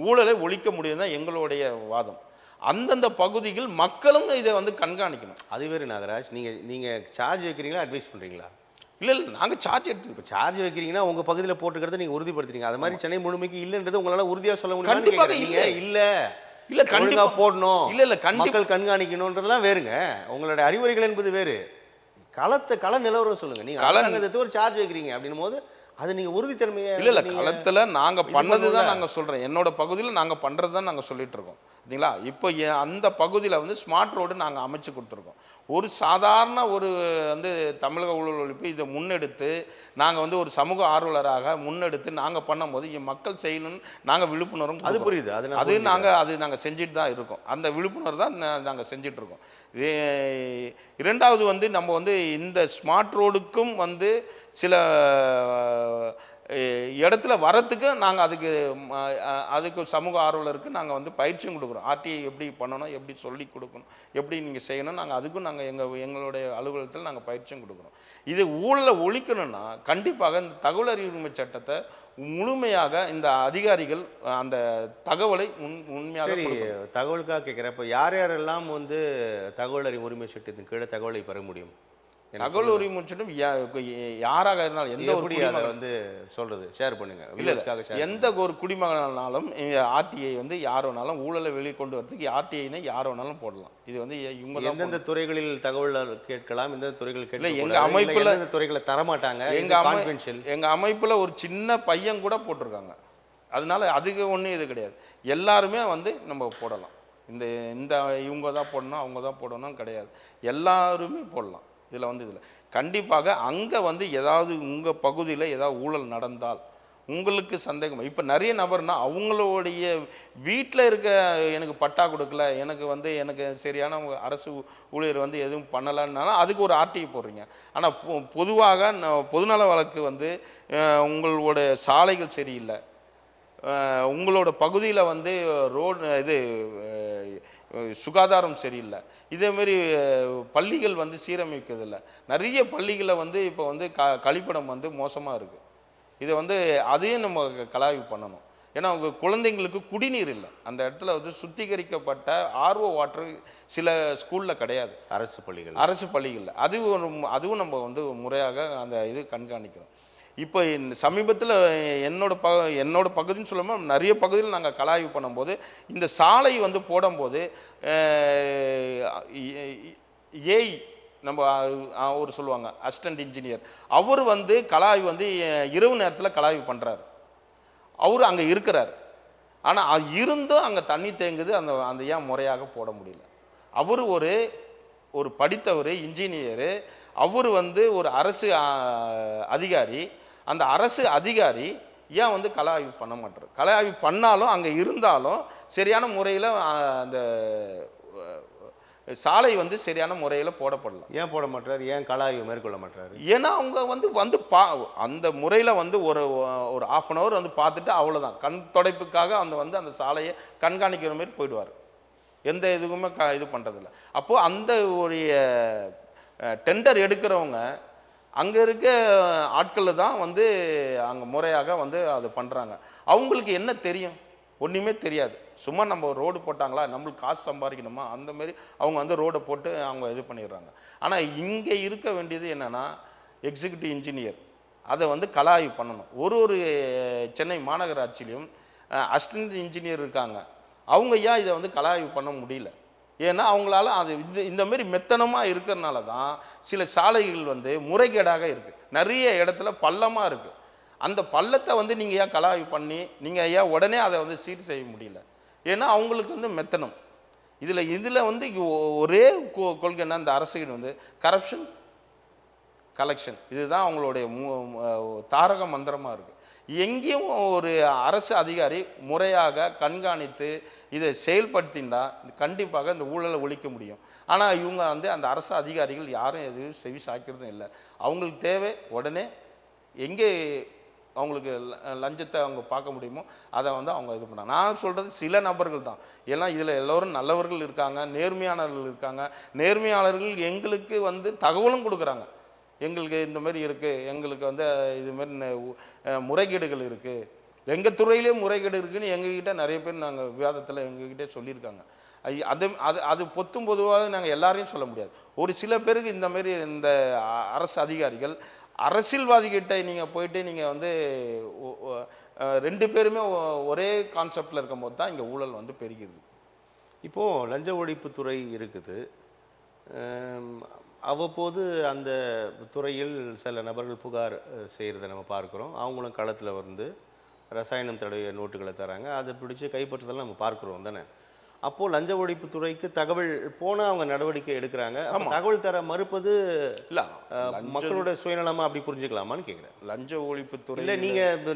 ஊழலை ஒழிக்க முடியும் தான் எங்களுடைய வாதம். அந்தந்த பகுதிகள் மக்களும் இதை வந்து கண்காணிக்கணும். அது வேறு நாகராஜ், நீங்க சார்ஜ் வைக்கிறீங்களா, அட்வைஸ் பண்றீங்களா? இல்லை நாங்கள் சார்ஜ் எடுத்துக்கிட்டோம். சார்ஜ் வைக்கிறீங்கன்னா உங்க பகுதியில் போட்டுக்கிறத நீங்க உறுதிப்படுத்துறீங்க. அது மாதிரி சென்னை முழுமைக்கு இல்லைன்றது உங்களால உறுதியா சொல்ல முடியும்? கண்டிப்பாக இல்லை. இல்ல கண்டிப்பா போடணும், இல்ல மக்கள் கண்காணிக்கணும்ன்றதெல்லாம் வேறுங்க. உங்களுடைய அறிவுரைகள் என்பது வேறு. கள நிலவரம் சொல்லுங்க. நீங்க ஒரு சார்ஜ் வைக்கிறீங்க அப்படின்னும் போது அது நீங்க உறுதித்தன்மையா இல்ல களத்துல நாங்க பண்ணதுதான் நாங்க சொல்றேன். என்னோட பகுதியில் நாங்க பண்றதுதான் நாங்க சொல்லிட்டு இருக்கோம். சரிங்களா? இப்போ அந்த பகுதியில் வந்து ஸ்மார்ட் ரோடு நாங்கள் அமைச்சு கொடுத்துருக்கோம். ஒரு சாதாரண ஒரு வந்து தமிழக ஊழல் ஒழிப்பு இதை முன்னெடுத்து நாங்கள் வந்து ஒரு சமூக ஆர்வலராக முன்னெடுத்து நாங்கள் பண்ணும்போது மக்கள் செய்யணும்னு நாங்கள் விழிப்புணர்வும் அது புரியுது. அது நாங்கள் செஞ்சுட்டு தான் இருக்கோம். அந்த விழிப்புணர்வு தான் நாங்கள் செஞ்சுட்டு இருக்கோம். இரண்டாவது வந்து நம்ம வந்து இந்த ஸ்மார்ட் ரோடுக்கும் வந்து சில இடத்துல வரத்துக்கு நாங்கள் அதுக்கு சமூக ஆர்வலருக்கு நாங்கள் வந்து பயிற்சியும் கொடுக்குறோம். ஆர்டிஐ எப்படி பண்ணணும், எப்படி சொல்லி கொடுக்கணும், எப்படி நீங்கள் செய்யணும், நாங்கள் அதுக்கும் நாங்கள் எங்களுடைய அலுவலகத்தில் நாங்கள் பயிற்சியும் கொடுக்குறோம். இது ஊழலை ஒழிக்கணும்னா கண்டிப்பாக இந்த தகவல் அறிவு உரிமை சட்டத்தை முழுமையாக இந்த அதிகாரிகள் அந்த தகவலை உண்மையாக தகவலுக்காக கேட்குறேன். இப்போ யாரெல்லாம் வந்து தகவல் அறிவு உரிமை சட்டத்தின் கீழே தகவலை பெற முடியும்? தகவல் உரிமை சட்டம் யாராக இருந்தாலும் எந்த ஒரு வந்து சொல்றது ஷேர் பண்ணுங்க. எந்த ஒரு குடிமகனாலும் ஆர்டிஐ வந்து யார் வேணாலும் ஊழலை வெளியே கொண்டு வரதுக்கு ஆர்டிஐனை யார் வேணாலும் போடலாம். இது வந்து இவங்க எந்தெந்த துறைகளில் தகவல் கேட்கலாம், எந்த துறைகள் கேட்கலாம். எங்க அமைப்புல துறைகளை தரமாட்டாங்க. எங்க அமைப்புல ஒரு சின்ன பையன் கூட போட்டிருக்காங்க. அதனால அதுக்கு ஒன்றும் இது கிடையாது. எல்லாருமே வந்து நம்ம போடலாம். இந்த இவங்க தான் போடணும் அவங்க தான் போடணும் கிடையாது. எல்லாருமே போடலாம். இதில் கண்டிப்பாக அங்கே வந்து ஏதாவது உங்கள் பகுதியில் ஏதாவது ஊழல் நடந்தால் உங்களுக்கு சந்தேகம். இப்போ நிறைய நபர்னா அவங்களுடைய வீட்டில் இருக்க எனக்கு பட்டா கொடுக்கல, எனக்கு சரியான அரசு ஊழியர் வந்து எதுவும் பண்ணலைன்னாலும் அதுக்கு ஒரு ஆர்டிஐ போடுறீங்க. ஆனால் பொதுவாக பொதுநல வழக்கு வந்து உங்களோட சாலைகள் சரியில்லை, உங்களோட பகுதியில் வந்து ரோடு சுகாதாரம் சரியில்லை, இதேமாரி பள்ளிகள் வந்து சீரமைக்கிறதில்லை. நிறைய பள்ளிகளில் வந்து இப்போ வந்து கழிப்பிடம் வந்து மோசமாக இருக்குது. இதை வந்து அதையும் நம்ம கலாய்வு பண்ணணும். ஏன்னா அவங்க குழந்தைங்களுக்கு குடிநீர் இல்லை. அந்த இடத்துல வந்து சுத்திகரிக்கப்பட்ட ஆர்ஓ வாட்டர் சில ஸ்கூலில் கிடையாது. அரசு பள்ளிகளில் அதுவும் நம்ம வந்து முறையாக அந்த இது கண்காணிக்கிறோம். இப்போ சமீபத்தில் என்னோட பகுதின்னு சொல்லாமல் நிறைய பகுதியில் நாங்கள் கலாய்வு பண்ணும்போது இந்த சாலை வந்து போடும்போது ஏஐ நம்ம ஒரு சொல்லுவாங்க அசிஸ்டன்ட் இன்ஜினியர், அவர் வந்து கலாய்வு வந்து இரவு நேரத்தில் கலாய்வு பண்ணுறாரு. அவர் அங்கே இருக்கிறார். ஆனால் இருந்தும் அங்கே தண்ணி தேங்குது. அந்த ஏன் முறையாக போட முடியல? அவர் ஒரு படித்தவர் இன்ஜினியரு, அவர் வந்து ஒரு அரசு அதிகாரி. அந்த அரசு அதிகாரி ஏன் வந்து கள ஆய்வு பண்ண மாட்டார்? கள ஆய்வு பண்ணாலும் அங்கே இருந்தாலும் சரியான முறையில் அந்த சாலை வந்து சரியான முறையில் போடப்படலாம். ஏன் போட மாட்டார்? ஏன் கள ஆய்வு மேற்கொள்ள மாட்டார்? ஏன்னா அவங்க வந்து அந்த முறையில் வந்து ஒரு 1/2 hour வந்து பார்த்துட்டு அவ்வளோதான், கண் தொடைப்புக்காக அந்த சாலையை கண்காணிக்கிற மாதிரி போயிடுவார். எந்த இதுக்குமே இது பண்ணுறதில்ல. அப்போது அந்த ஒரு டெண்டர் எடுக்கிறவங்க அங்கே இருக்க ஆட்கள் தான் வந்து அங்கே முறையாக வந்து அது பண்ணுறாங்க. அவங்களுக்கு என்ன தெரியும்? ஒன்றுமே தெரியாது. சும்மா நம்ம ரோடு போட்டாங்களா, நம்மளுக்கு காசு சம்பாதிக்கணுமா, அந்த மாதிரி அவங்க வந்து ரோடை போட்டு அவங்க இது பண்ணிடுறாங்க. ஆனால் இங்கே இருக்க வேண்டியது என்னென்னா, எக்ஸிக்யூட்டிவ் இன்ஜினியர் அதை வந்து கலாய்வு பண்ணணும். ஒரு சென்னை மாநகராட்சியிலையும் அசிஸ்டன்ட் இன்ஜினியர் இருக்காங்க. அவங்க ஏன் இதை வந்து கலாய்வு பண்ண முடியல? ஏன்னா அவங்களால அது இந்த மாதிரி மெத்தனமாக இருக்கிறனால தான் சில சாலைகள் வந்து முறைகேடாக இருக்குது. நிறைய இடத்துல பள்ளமாக இருக்குது. அந்த பள்ளத்தை வந்து நீங்கள் ஏன் கலாய்வு பண்ணி நீங்கள் ஏன் உடனே அதை வந்து சீர் செய்ய முடியல? ஏன்னா அவங்களுக்கு வந்து மெத்தனம். இதில் வந்து ஒரே கொள்கைன்னா இந்த அரசியல் வந்து கரப்ஷன் கலெக்ஷன், இதுதான் அவங்களுடைய தாரக மந்திரமாக இருக்குது. எங்கேயும் ஒரு அரசு அதிகாரி முறையாக கண்காணித்து இதை செயல்படுத்தினா கண்டிப்பாக இந்த ஊழலை ஒழிக்க முடியும். ஆனால் இவங்க வந்து அந்த அரசு அதிகாரிகள் யாரும் எதுவும் செவி சாய்க்கிறதும் இல்லை. அவங்களுக்கு தேவை உடனே எங்கே அவங்களுக்கு லஞ்சத்தை அவங்க பார்க்க முடியுமோ அதை வந்து அவங்க இது பண்ணாங்க. நான் சொல்கிறது சில நபர்கள் தான். ஏன்னா இதில் எல்லோரும் நல்லவர்கள் இருக்காங்க, நேர்மையாளர்கள் இருக்காங்க. நேர்மையாளர்கள் எங்களுக்கு வந்து தகவலும் கொடுக்குறாங்க. எங்களுக்கு இந்த மாதிரி இருக்குது, எங்களுக்கு வந்து இதுமாரி முறைகேடுகள் இருக்குது, எங்கள் துறையிலே முறைகேடு இருக்குதுன்னு எங்ககிட்ட நிறைய பேர் நாங்கள் விவாதத்தில் எங்ககிட்ட சொல்லியிருக்காங்க. அது அது அது பொத்தும் பொதுவாக நாங்கள் எல்லாரையும் சொல்ல முடியாது. ஒரு சில பேருக்கு இந்த மாதிரி இந்த அரசு அதிகாரிகள் அரசியல்வாதிகிட்ட நீங்கள் போயிட்டு நீங்கள் வந்து 2 பேருமே ஒரே கான்செப்டில் இருக்கும்போது தான் இங்கே ஊழல் வந்து பெருகிறது. இப்போது லஞ்ச ஒழிப்புத்துறை இருக்குது. அவ்வப்போது அந்த துறையில் சில நபர்கள் புகார் செய்கிறத நம்ம பார்க்குறோம். அவங்களும் களத்தில் வந்து ரசாயனம் தடவிய நோட்டுகளை தராங்க. அதை பிடிச்சி கைப்பற்றுறதெல்லாம் நம்ம பார்க்குறோம் தானே. அப்போது லஞ்ச ஒழிப்புத்துறைக்கு தகவல் போனால் அவங்க நடவடிக்கை எடுக்கிறாங்க. தகவல் தர மறுப்பது இல்லை மக்களோட சுயநலமாக அப்படி புரிஞ்சுக்கலாமான்னு கேட்குறேன். லஞ்ச ஒழிப்புத்துறை இல்லை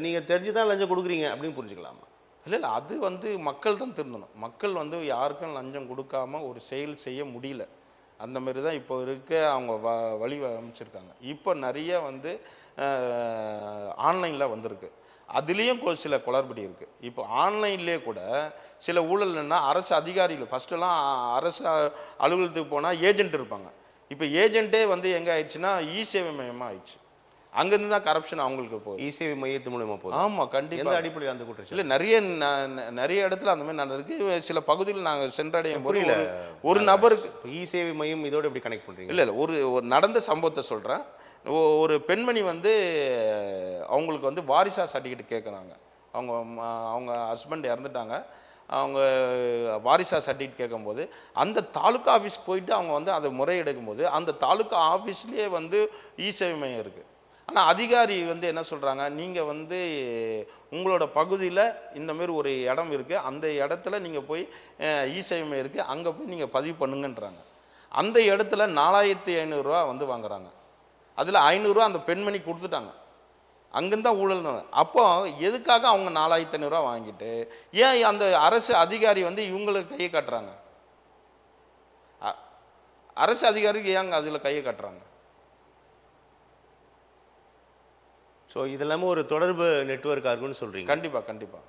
நீங்கள் தெரிஞ்சு தான் லஞ்சம் கொடுக்குறீங்க அப்படின்னு புரிஞ்சுக்கலாமா? இல்லை அது வந்து மக்கள் தான் திருந்தணும். மக்கள் வந்து யாருக்கும் லஞ்சம் கொடுக்காம ஒரு செயல் செய்ய முடியல. அந்த மாதிரி தான் இப்போ இருக்க அவங்க வழி அமைச்சிருக்காங்க. இப்போ நிறைய வந்து ஆன்லைனில் வந்திருக்கு. அதுலேயும் சில குளறுபடி இருக்குது. இப்போ ஆன்லைன்லேயே கூட சில ஊழல்னா அரசு அதிகாரிகள் ஃபஸ்ட்டெல்லாம் அரசு அலுவலகத்துக்கு போனால் ஏஜென்ட் இருப்பாங்க. இப்போ ஏஜென்ட்டே வந்து எங்கே ஆயிடுச்சுன்னா சேவை மையமாக ஆயிடுச்சு. அங்கேருந்து தான் கரப்ஷன் அவங்களுக்கு போகுது. சேவை மையத்து மூலமாக போகுது. ஆமாம், கண்டிப்பாக. எந்த அடிப்படையில் அந்த குற்றச்சாட்டு? இல்லை நிறைய இடத்துல அந்த மாதிரி நடந்திருக்கு. சில பகுதியில் நாங்கள் சென்றடையும் போது ஒரு நபருக்கு சேவை மையம் இதோட எப்படி கனெக்ட் பண்ணுறீங்க? இல்லை ஒரு நடந்த சம்பவத்தை சொல்கிறேன். ஒரு பெண்மணி வந்து அவங்களுக்கு வந்து வாரிசா சர்டிஃபிகேட் கேட்குறாங்க. அவங்க ஹஸ்பண்ட் இறந்துட்டாங்க. அவங்க வாரிசா சர்டிஃபிகேட் கேட்கும்போது அந்த தாலுக்கா ஆஃபீஸ்க்கு போயிட்டு அவங்க வந்து அதை முறையெடுக்கும்போது அந்த தாலுக்கா ஆஃபீஸ்லேயே வந்து சேவை மையம் இருக்குது. ஆனால் அதிகாரி வந்து என்ன சொல்கிறாங்க, நீங்கள் வந்து உங்களோட பகுதியில் இந்தமாரி ஒரு இடம் இருக்குது, அந்த இடத்துல நீங்கள் போய் சேவை மையம் இருக்குது, அங்கே போய் நீங்கள் பதிவு பண்ணுங்கன்றாங்க. அந்த இடத்துல 4500 ரூபா வந்து வாங்குறாங்க. அதில் 500 ரூபா அந்த பெண்மணி கொடுத்துட்டாங்க. அங்கேருந்து தான் ஊழல். அப்போ எதுக்காக அவங்க 4500 ரூபா வாங்கிட்டு ஏன் அந்த அரசு அதிகாரி வந்து இவங்களுக்கு கையை காட்டுறாங்க? அரசு அதிகாரிக்கு ஏங்க அதில் கையை காட்டுறாங்க? ஸோ இதெல்லாமே ஒரு தொடர்பு நெட்வொர்க்காக இருக்குன்னு சொல்கிறீங்க. கண்டிப்பாக.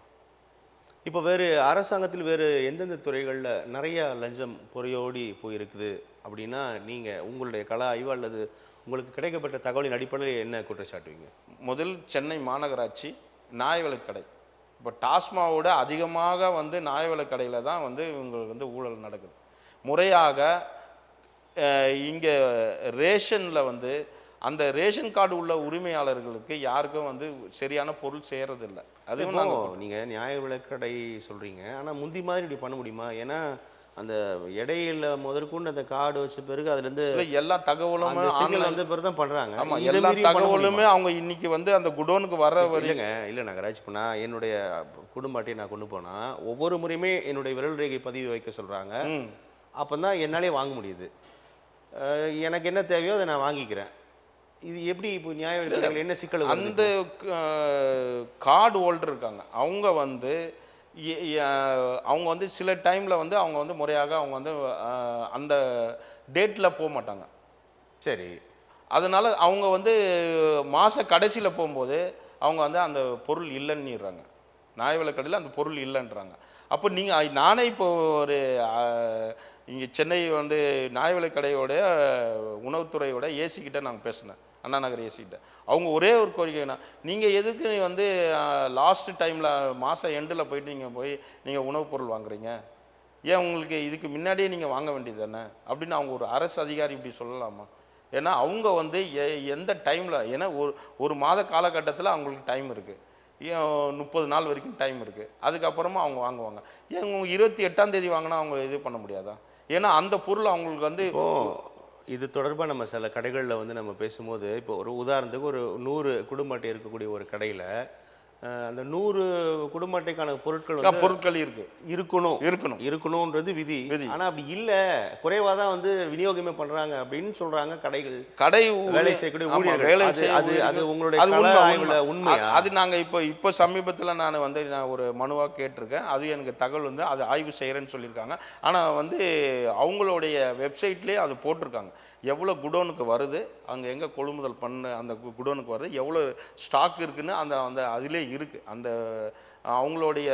இப்போ வேறு அரசாங்கத்தில் வேறு எந்தெந்த துறைகளில் நிறையா லஞ்சம் பொறையோடி போயிருக்குது அப்படின்னா நீங்கள் உங்களுடைய கள ஆய்வு அல்லது உங்களுக்கு கிடைக்கப்பட்ட தகவலின் அடிப்படையில் என்ன குற்றச்சாட்டுவீங்க? முதல் சென்னை மாநகராட்சி நியாயவிலைக்கடை. இப்போ டாஸ்மாவோட அதிகமாக வந்து நியாயவிலைக்கடையில் தான் வந்து இவங்களுக்கு வந்து ஊழல் நடக்குது. முறையாக இங்கே ரேஷனில் வந்து அந்த ரேஷன் கார்டு உள்ள உரிமையாளர்களுக்கு யாருக்கும் வந்து சரியான பொருள் செய்கிறதில்லை. அதுவும் நீங்கள் நியாய விலைக்கடை சொல்கிறீங்க, ஆனால் முந்தி மாதிரி இப்படி பண்ண முடியுமா? ஏன்னா அந்த இடையில முதற்கொண்டு அந்த கார்டு வச்ச பிறகு அதுலேருந்து எல்லா தகவலுமே அந்த பிறகு தான் பண்ணுறாங்க. ஆமாம், எல்லா தகவலுமே அவங்க இன்னைக்கு வந்து அந்த குடோனுக்கு வர இல்லைங்க. இல்லை நாகராஜ், இப்போ நான் என்னுடைய குடும்ப அட்டையை நான் கொண்டு போனால் ஒவ்வொரு முறையுமே என்னுடைய விரல் ரேகை பதிவு வைக்க சொல்கிறாங்க. அப்போ தான் என்னாலே வாங்க முடியுது. எனக்கு என்ன தேவையோ அதை நான் வாங்கிக்கிறேன். இது எப்படி இப்போ நியாய விலைக்கடைகள் என்ன சிக்கல்? அந்த கார்டு ஹோல்டர் இருக்காங்க, அவங்க வந்து சில டைமில் வந்து அவங்க வந்து முறையாக அவங்க வந்து அந்த டேட்டில் போக மாட்டாங்க. சரி, அதனால் அவங்க வந்து மாத கடைசியில் போகும்போது அவங்க வந்து அந்த பொருள் இல்லைன்னுறாங்க. நியாய விலைக்கடையில் அந்த பொருள் இல்லைன்றாங்க. அப்போ நானே இப்போ ஒரு இங்கே சென்னை வந்து நியாய விலைக்கடையோடைய உணவுத்துறையோட ஏசிக்கிட்ட நாங்கள் பேசினேன். அண்ணா நகர் ஏசிக்கிட்ட. அவங்க ஒரே ஒரு கோரிக்கைனா, நீங்கள் எதுக்கு வந்து லாஸ்ட் டைமில் மாதம் எண்டில் போயிட்டு நீங்கள் உணவுப் பொருள் வாங்குறீங்க, ஏன் உங்களுக்கு இதுக்கு முன்னாடியே நீங்கள் வாங்க வேண்டியது தானே அப்படின்னு அவங்க ஒரு அரசு அதிகாரி இப்படி சொல்லலாமா? ஏன்னா அவங்க வந்து எந்த டைமில், ஏன்னா ஒரு மாத காலகட்டத்தில் அவங்களுக்கு டைம் இருக்குது, 30 நாள் வரைக்கும் டைம் இருக்குது, அதுக்கப்புறமா அவங்க வாங்குவாங்க. ஏன் 28ஆம் தேதி வாங்கினா அவங்க இது பண்ண முடியாதா? ஏன்னா அந்த பொருள் அவங்களுக்கு வந்து இப்போ இது தொடர்பாக நம்ம சில கடைகளில் வந்து நம்ம பேசும்போது, இப்போ ஒரு உதாரணத்துக்கு ஒரு 100 குடும்ப அட்டை இருக்கக்கூடிய ஒரு கடையில் அந்த 100 குடும்ப அட்டைக்கான பொருட்கள் வந்து பொருட்கள் இருக்கணும் இருக்கணும் இருக்கணும்ன்றது விதி. விதி. ஆனா அப்படி இல்ல, குறைவா தான் வந்து விநியோகமே பண்றாங்க அப்படின்னு சொல்றாங்க கடைகள், கடை வேலை செய்யக்கூடிய ஆமா, ஊழியர்கள். வேலை அது செய்ய அது அது ஊழியர்கள். உங்களுடைய அது கள உண்மை, ஆய்வுல உண்மை. உண்மையா? அது நாங்கள் இப்போ சமீபத்தில் நான் ஒரு மனுவாக கேட்டிருக்கேன். அது எனக்கு தகவல் வந்து அது ஆய்வு செய்கிறேன்னு சொல்லியிருக்காங்க. ஆனால் வந்து அவங்களுடைய வெப்சைட்லேயே அது போட்டிருக்காங்க, எவ்வளோ குடோனுக்கு வருது, அங்கே எங்கே கொள்முதல் பண்ண அந்த குடோனுக்கு வருது, எவ்வளோ ஸ்டாக் இருக்குன்னு அந்த அந்த அதிலே இருக்குது. அந்த அவங்களுடைய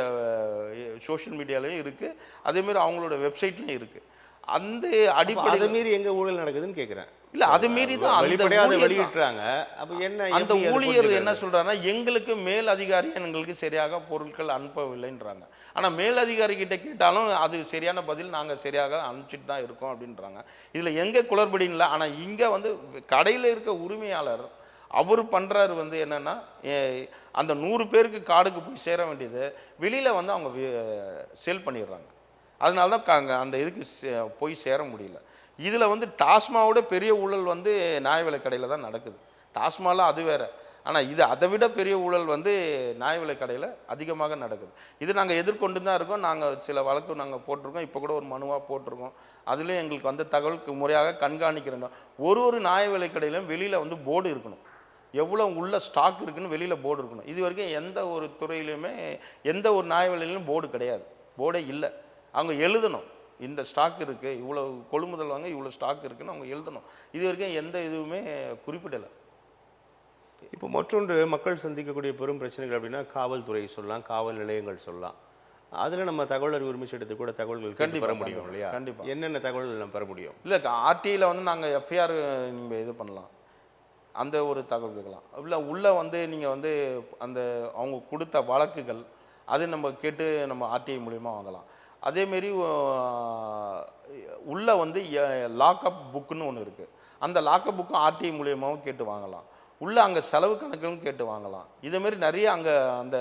சோஷியல் மீடியாலையும் இருக்குது, அதேமாரி அவங்களோட வெப்சைட்லேயும் இருக்குது. அந்த அதை அடிப்படையில் மீறி எங்க ஊழல் நடக்குதுன்னு கேட்கிறேன். இல்லை, அது மீறி தான் அந்த வெளிப்படையா அதை ஊழியர் தான். வெளியிட்டுறாங்க. அப்ப என்ன, அந்த எப்படி அது ஊழியர் என்ன புரிஞ்சுக்கிறது? சொல்றாருன்னா, எங்களுக்கு மேல் அதிகாரி எங்களுக்கு சரியாக பொருட்கள் அனுப்பவில்லைன்றாங்க. ஆனா மேல் அதிகாரி கிட்ட கேட்டாலும் அது சரியான பதில், நாங்க சரியாக அனுப்பிச்சிட்டு தான் இருக்கோம் அப்படின்றாங்க. இதுல எங்க குளறுபடின்னு இல்லை. ஆனா இங்க வந்து கடையில இருக்க உரிமையாளர் அவர் பண்றாரு வந்து என்னன்னா, அந்த 100 பேருக்கு கார்டுக்கு போய் சேர வேண்டியது வெளியில வந்து அவங்க சேல் பண்ணிடுறாங்க. அதனால தான் அந்த இதுக்கு போய் சேர முடியல. இதில் வந்து டாஸ்மாவோட பெரிய ஊழல் வந்து நியாய விலை கடையில் தான் நடக்குது. டாஸ்மாலாம் அது வேற. ஆனால் இது அதை விட பெரிய ஊழல் வந்து நியாய விலை கடையில் அதிகமாக நடக்குது. இது நாங்கள் எதிர்கொண்டு தான் இருக்கோம். நாங்கள் சில வழக்கு நாங்கள் போட்டிருக்கோம். இப்போ கூட ஒரு மனுவாக போட்டிருக்கோம். அதுலேயும் எங்களுக்கு வந்து தகவலுக்கு முறையாக கண்காணிக்கிறோம். ஒரு நியாய விலை கடையிலும் வெளியில் வந்து போர்டு இருக்கணும், எவ்வளோ உள்ள ஸ்டாக் இருக்குன்னு வெளியில் போர்டு இருக்கணும். இது வரைக்கும் எந்த ஒரு துறையிலையுமே எந்த ஒரு நியாய விலையிலும் போர்டு கிடையாது, போர்டே இல்லை. அவங்க எழுதணும், இந்த ஸ்டாக் இருக்குது, இவ்வளோ கொள்முதல் வாங்க இவ்வளோ ஸ்டாக் இருக்குன்னு அவங்க எழுதணும். இது வரைக்கும் எந்த இதுவுமே குறிப்பிடலை. இப்போ மற்றொன்று மக்கள் சந்திக்கக்கூடிய பெரும் பிரச்சனைகள் அப்படின்னா காவல்துறை சொல்லலாம், காவல் நிலையங்கள் சொல்லலாம். அதில் நம்ம தகவல் அறிவு உரிமை சட்டத்துக்கு கூட தகவல்கள் கேட்டு பெற முடியும் இல்லையா? கண்டிப்பாக. என்னென்ன தகவல்கள் நம்ம பெற முடியும்? இல்லை, ஆர்டிஐயில் வந்து நாங்கள் எஃப்ஐஆர் நீங்கள் இது பண்ணலாம், அந்த ஒரு தகவல் கேட்கலாம். இல்லை உள்ளே வந்து நீங்கள் வந்து அந்த அவங்க கொடுத்த வழக்குகள் அது நம்ம கேட்டு நம்ம ஆர்டிஐ மூலிமா வாங்கலாம். அதேமாரி உள்ளே வந்து லாக்அப் புக்குன்னு ஒன்று இருக்குது, அந்த லாக்அப் புக்கும் ஆர்டிஐ மூலியமாகவும் கேட்டு வாங்கலாம். உள்ளே அங்கே செலவு கணக்குன்னு கேட்டு வாங்கலாம். இதேமாரி நிறைய அங்கே அந்த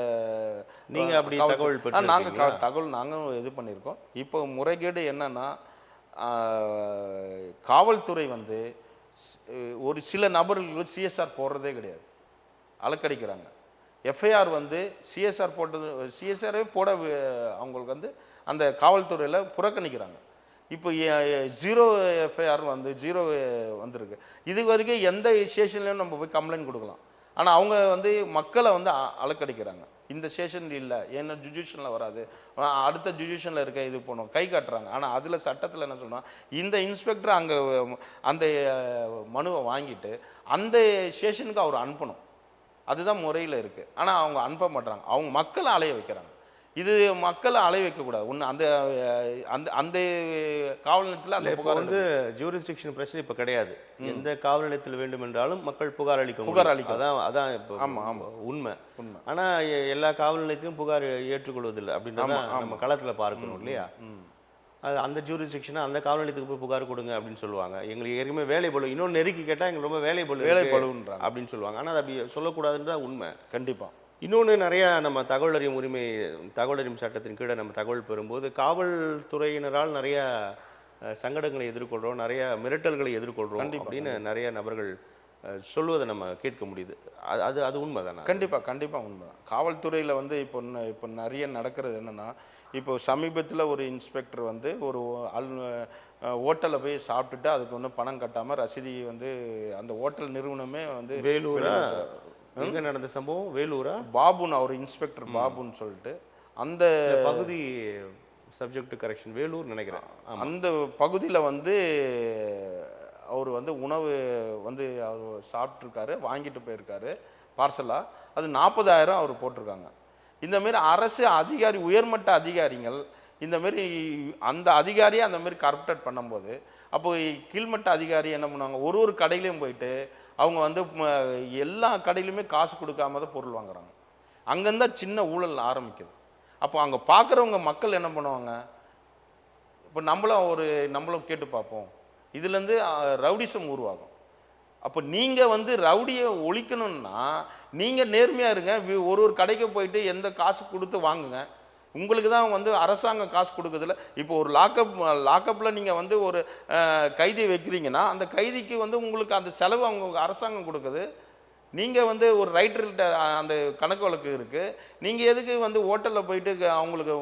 நீங்கள் அப்படி தகவல் நாங்கள் தகவல் நாங்கள் இது பண்ணியிருக்கோம். இப்போ முறைகேடு என்னன்னா, காவல்துறை வந்து ஒரு சில நபர்களுக்கு சிஎஸ்ஆர் போடுறதே கிடையாது, அலக்கடிக்கிறாங்க. எஃப்ஐஆர் வந்து சிஎஸ்ஆர் போட்டது, சிஎஸ்ஆரே போட அவங்களுக்கு வந்து அந்த காவல்துறையில் புறக்கணிக்கிறாங்க. இப்போ 0 எஃப்ஐஆர் வந்து 0 வந்திருக்கு. இது வரைக்கும் எந்த ஸ்டேஷன்லையும் நம்ம போய் கம்ப்ளைண்ட் கொடுக்கலாம். ஆனால் அவங்க வந்து மக்களை வந்து அலக்கடிக்கிறாங்க. இந்த ஸ்டேஷன் இல்லை, ஏன்னா ஜுடிஷனில் வராது, அடுத்த ஜுடிஷனில் இருக்க இது போகணும், கை காட்டுறாங்க. ஆனால் அதில் சட்டத்தில் என்ன சொன்னால், இந்த இன்ஸ்பெக்டர் அங்கே அந்த மனுவை வாங்கிட்டு அந்த ஸ்டேஷனுக்கு அவர் அனுப்பணும், அதுதான் முறையில் இருக்குது. ஆனால் அவங்க அனுப்ப மாட்டாங்க, அவங்க மக்களை அலைய வைக்கிறாங்க. இது மக்களை அலைய வைக்கக்கூடாது. ஒன்று அந்த அந்த அந்த காவல் நிலையத்தில் அந்த புகார் வந்து ஜூரிஸ்டிக்ஷன் பிரச்சனை இப்போ கிடையாது. எந்த காவல் நிலையத்தில் வேண்டும் என்றாலும் மக்கள் புகார் அளிக்க அதான் அதான் இப்போ உண்மை. ஆனால் எல்லா காவல் நிலையத்திலும் புகார் ஏற்றுக்கொள்வதில்லை அப்படின்றத நம்ம களத்தில் பார்க்கணும் இல்லையா? அது அந்த ஜூரிஸ்டிக்ஷனை அந்த காவல் நிலையத்துக்கு போய் புகார் கொடுங்க அப்படின்னு சொல்லுவாங்க. எங்களுக்கு ஏற்கனவே வேலை பளு, இன்னொன்று நெருக்கி கேட்டால் எங்களுக்கு ரொம்ப வேலை பளுன்றாங்க அப்படின்னு சொல்லுவாங்க. ஆனால் அது அப்படி சொல்லக்கூடாதுன்னு தான் உண்மை. கண்டிப்பாக. இன்னொன்று, நிறையா நம்ம தகவல் அறியும் உரிமை, தகவல் அறியும் சட்டத்தின் கீழே நம்ம தகவல் பெறும்போது காவல்துறையினரால் நிறைய சங்கடங்களை எதிர்கொள்கிறோம், நிறைய மிரட்டல்களை எதிர்கொள்கிறோம் அப்படின்னு நிறைய நபர்கள் சொல்வதை நம்ம கேட்க முடியுது. அது அது உண்மை தானே? கண்டிப்பாக உண்மை தான். காவல்துறையில் வந்து இப்போ நிறைய நடக்கிறது என்னென்னா, இப்போ சமீபத்தில் ஒரு இன்ஸ்பெக்டர் வந்து ஒரு ஹோட்டலில் போய் சாப்பிட்டுட்டு அதுக்கு ஒன்றும் பணம் கட்டாமல் ரசீதி வந்து அந்த ஹோட்டல் நிறுவனமே வந்து வேலூரா எங்கே நடந்த சம்பவம்? வேலூரா? பாபுன்னு அவர் இன்ஸ்பெக்டர் பாபுன்னு சொல்லிட்டு அந்த பகுதி சப்ஜெக்ட் கரெக்ஷன் வேலூர் நினைக்கிறேன். அந்த பகுதியில் வந்து அவர் வந்து உணவு வந்து அவர் சாப்பிட்ருக்காரு, வாங்கிட்டு போயிருக்காரு பார்சலாக. அது 40,000 அவர் போட்டிருக்காங்க. இந்தமாரி அரசு அதிகாரி, உயர்மட்ட அதிகாரிகள் இந்த மாதிரி அந்த அதிகாரியை அந்த மாதிரி கரப்டட் பண்ணும்போது அப்போ கீழ்மட்ட அதிகாரி என்ன பண்ணுவாங்க, ஒரு ஒரு கடையிலையும் போயிட்டு அவங்க வந்து எல்லா கடையிலுமே காசு கொடுக்காம தான் பொருள் வாங்குறாங்க. அங்கேருந்தா சின்ன ஊழல் ஆரம்பிக்குது. அப்போ அங்கே பார்க்குறவங்க மக்கள் என்ன பண்ணுவாங்க, இப்போ நம்மளும் கேட்டு பார்ப்போம், இதுலேருந்து ரவுடிசம் உருவாகும். அப்போ நீங்கள் வந்து ரவுடியை ஒழிக்கணும்னா நீங்கள் நேர்மையாக இருங்க. ஒரு ஒரு கடைக்கு போயிட்டு எந்த காசு கொடுத்து வாங்குங்க. உங்களுக்கு தான் வந்து அரசாங்கம் காசு கொடுக்குறதில்ல. இப்போ ஒரு லாக்கப்பில் நீங்கள் வந்து ஒரு கைதி வைக்கிறீங்கன்னா அந்த கைதிக்கு வந்து உங்களுக்கு அந்த செலவு அவங்க அரசாங்கம் கொடுக்குது. நீங்கள் வந்து ஒரு ரைட்டர்கிட்ட அந்த கணக்கு வழக்கு இருக்குது. நீங்கள் எதுக்கு வந்து ஹோட்டலில் போயிட்டு அவங்களுக்கு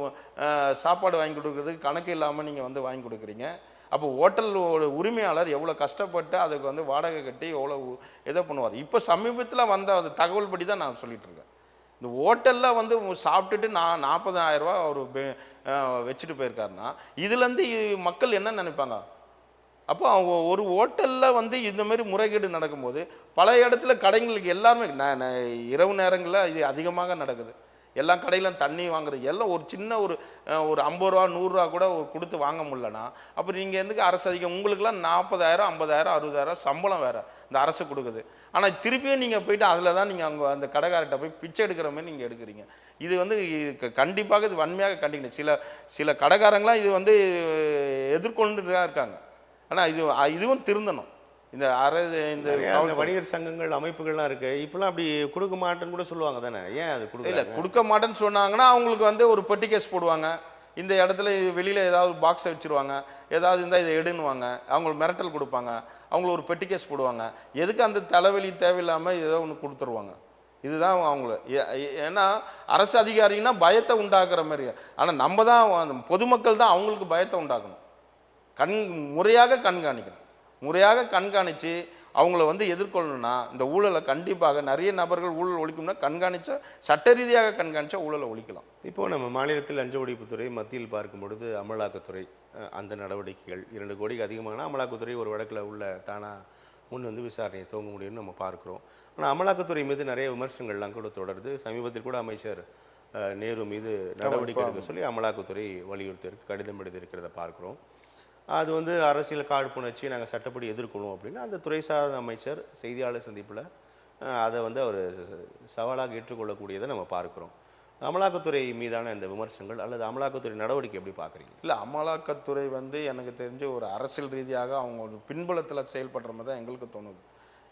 சாப்பாடு வாங்கி கொடுக்குறதுக்கு கணக்கு இல்லாமல் நீங்கள் வந்து வாங்கி கொடுக்குறீங்க? அப்போ ஹோட்டலோட உரிமையாளர் எவ்வளோ கஷ்டப்பட்டு அதுக்கு வந்து வாடகை கட்டி எவ்வளோ இதை பண்ணுவார். இப்போ சமீபத்தில் வந்த அந்த தகவல் படி தான் நான் சொல்லிகிட்டு இருக்கேன். இந்த ஹோட்டலில் வந்து சாப்பிட்டுட்டு 40,000 ரூபா அவர் வச்சுட்டு போயிருக்காருன்னா இதுலேருந்து மக்கள் என்ன நினைப்பாங்க? அப்போ அவங்க ஒரு ஹோட்டலில் வந்து இந்த மாதிரி முறைகேடு நடக்கும்போது பல இடத்துல கடைங்களுக்கு எல்லாருமே இரவு நேரங்களில் இது அதிகமாக நடக்குது. எல்லா கடையிலும் தண்ணி வாங்குறது எல்லாம் ஒரு சின்ன ஒரு 50 ரூபா 100 ரூபா கூட கொடுத்து வாங்க முடியலன்னா அப்போ நீங்கள் எதுக்கு அரசு அதிகம்? உங்களுக்குலாம் 40,000 50,000 60,000 சம்பளம் வேறு இந்த அரசு கொடுக்குது. ஆனால் திருப்பியும் நீங்கள் போயிட்டு அதில் தான் நீங்கள் அங்கே அந்த கடைக்கார்ட்ட போய் பிச்சை எடுக்கிற மாதிரி நீங்கள் எடுக்கிறீங்க. இது வந்து கண்டிப்பாக இது வன்மையாக கண்டிக்கணும். சில கடைக்காரங்களாம் இது வந்து எதிர்கொண்டு தான் இருக்காங்க. ஆனால் இதுவும் திருந்தணும். இந்த வணிகர் சங்கங்கள் அமைப்புகள்லாம் இருக்கு, இப்பெல்லாம் அப்படி கொடுக்க மாட்டேன்னு கூட சொல்லுவாங்க தானே? ஏன் அது இல்லை கொடுக்க மாட்டேன்னு சொன்னாங்கன்னா அவங்களுக்கு வந்து ஒரு பெட்டி கேஸ் போடுவாங்க. இந்த இடத்துல வெளியில் ஏதாவது பாக்ஸை வச்சுருவாங்க, ஏதாவது இருந்தால் இதை எடுன்னுவாங்க, அவங்களுக்கு மிரட்டல் கொடுப்பாங்க, அவங்களுக்கு ஒரு பெட்டி கேஸ் போடுவாங்க. எதுக்கு அந்த தலைவலி தேவையில்லாமல் ஏதோ ஒன்று கொடுத்துருவாங்க. இதுதான் அவங்கள. ஏன்னா அரசு அதிகாரின்னா பயத்தை உண்டாக்குற மாதிரி. ஆனால் நம்ம தான் பொதுமக்கள் தான் அவங்களுக்கு பயத்தை உண்டாக்கணும். முறையாக கண்காணிக்கணும். முறையாக கண்காணித்து அவங்கள வந்து எதிர்கொள்ளணும்னா இந்த ஊழலை கண்டிப்பாக நிறைய நபர்கள் ஊழல் ஒழிக்கணும்னா கண்காணித்தா சட்ட ரீதியாக கண்காணித்தா ஊழலை ஒழிக்கலாம். இப்போது நம்ம மாநிலத்தில் லஞ்ச ஒழிப்புத்துறை மத்தியில் பார்க்கும் பொழுது அமலாக்கத்துறை அந்த நடவடிக்கைகள் 2 கோடிக்கு அதிகமான அமலாக்கத்துறை ஒரு வழக்கில் உள்ள தானாக முன் வந்து விசாரணையை துவங்க முடியும்னு நம்ம பார்க்குறோம். ஆனால் அமலாக்கத்துறை மீது நிறைய விமர்சனங்கள்லாம் கூட தொடருது. சமீபத்தில் கூட அமைச்சர் நேரு மீது நடவடிக்கை எடுக்க சொல்லி அமலாக்கத்துறை வலியுறுத்தி கடிதம் எழுதியிருக்கிறத பார்க்குறோம். அது வந்து அரசியல் காழ்ப்புணர்ச்சி நாங்கள் சட்டப்படி எதிர்கொள்வோம் அப்படின்னு அந்த துறை சார்ந்த அமைச்சர் செய்தியாளர் சந்திப்பில் அதை வந்து அவர் சவாலாக ஏற்றுக்கொள்ளக்கூடியதை நம்ம பார்க்குறோம். அமலாக்கத்துறை மீதான இந்த விமர்சனங்கள் அல்லது அமலாக்கத்துறை நடவடிக்கை எப்படி பார்க்குறீங்க? இல்லை, அமலாக்கத்துறை வந்து எனக்கு தெரிஞ்சு ஒரு அரசியல் ரீதியாக அவங்க ஒரு பின்புலத்தில் செயல்படுற மாதிரி தான் எங்களுக்கு தோணுது.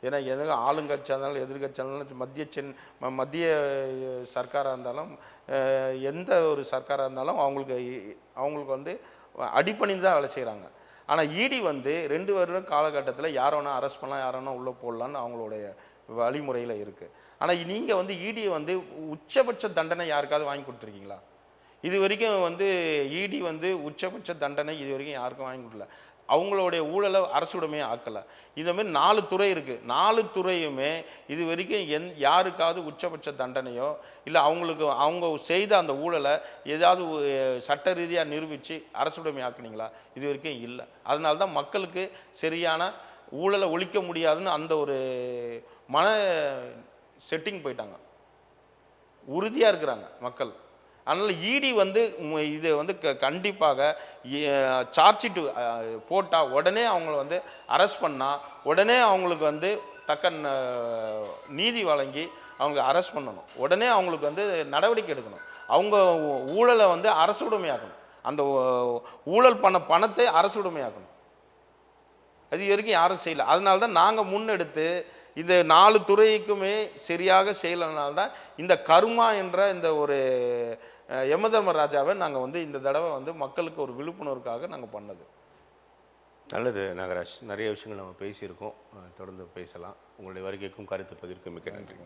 ஏன்னா எதுவும் ஆளுங்கட்சியாக இருந்தாலும் எதிர்கட்சியாக இருந்தாலும் மத்திய சர்க்காராக இருந்தாலும் எந்த ஒரு சர்க்காராக இருந்தாலும் அவங்களுக்கு வந்து அடிப்பணிந்து தான் வேலை செய்கிறாங்க. ஆனால் இடி வந்து 2 வருட காலகட்டத்தில் யாரை வேணால் அரெஸ்ட் பண்ணலாம், யாரை வேணால் உள்ளே போடலான்னு அவங்களுடைய வழிமுறையில் இருக்குது. ஆனால் நீங்கள் வந்து இடியை வந்து உச்சபட்ச தண்டனை யாருக்காவது வாங்கி கொடுத்துருக்கீங்களா? இது வரைக்கும் வந்து இடி வந்து உச்சபட்ச தண்டனை இது வரைக்கும் யாருக்கும் வாங்கி கொடுக்கல. அவங்களுடைய ஊழலை அரசுடைமையை ஆக்கலை. இதேமாதிரி 4 துறை இருக்குது. 4 துறையுமே இது வரைக்கும் யாருக்காவது உச்சபட்ச தண்டனையோ இல்லை அவங்க செய்த அந்த ஊழலை ஏதாவது சட்ட ரீதியாக நிரூபித்து அரசுடைமை ஆக்குனீங்களா? இது வரைக்கும் இல்லை. அதனால தான் மக்களுக்கு சரியான ஊழலை ஒழிக்க முடியாதுன்னு அந்த ஒரு மன செட்டிங் போயிட்டாங்க. உறுதியாக இருக்கிறாங்க மக்கள். அதனால் இடி வந்து இது வந்து கண்டிப்பாக சார்ஜ் ஷீட்டு போட்டால் உடனே அவங்கள வந்து அரெஸ்ட் பண்ணால் உடனே அவங்களுக்கு வந்து தக்க நீதி வழங்கி அவங்க அரெஸ்ட் பண்ணணும். உடனே அவங்களுக்கு வந்து நடவடிக்கை எடுக்கணும். அவங்க ஊழலை வந்து அரசுடைமையாக்கணும். அந்த ஊழல் பண்ண பணத்தை அரசுடைமையாக்கணும். அது வரைக்கும் யாரும் செய்யலை. அதனால தான் நாங்கள் முன்னெடுத்து இந்த 4 துறைக்குமே சரியாக செய்யலைனால்தான் இந்த கர்மா என்ற இந்த ஒரு யமதர்மராஜாவை நாங்கள் வந்து இந்த தடவை வந்து மக்களுக்கு ஒரு விழிப்புணர்வுக்காக நாங்கள் பண்ணது. நல்லது நாகராஜ், நிறைய விஷயங்கள் நம்ம பேசியிருக்கோம், தொடர்ந்து பேசலாம். உங்களுடைய வருகைக்கும் கருத்து பகிர்வுக்கும் மிக்க நன்றி.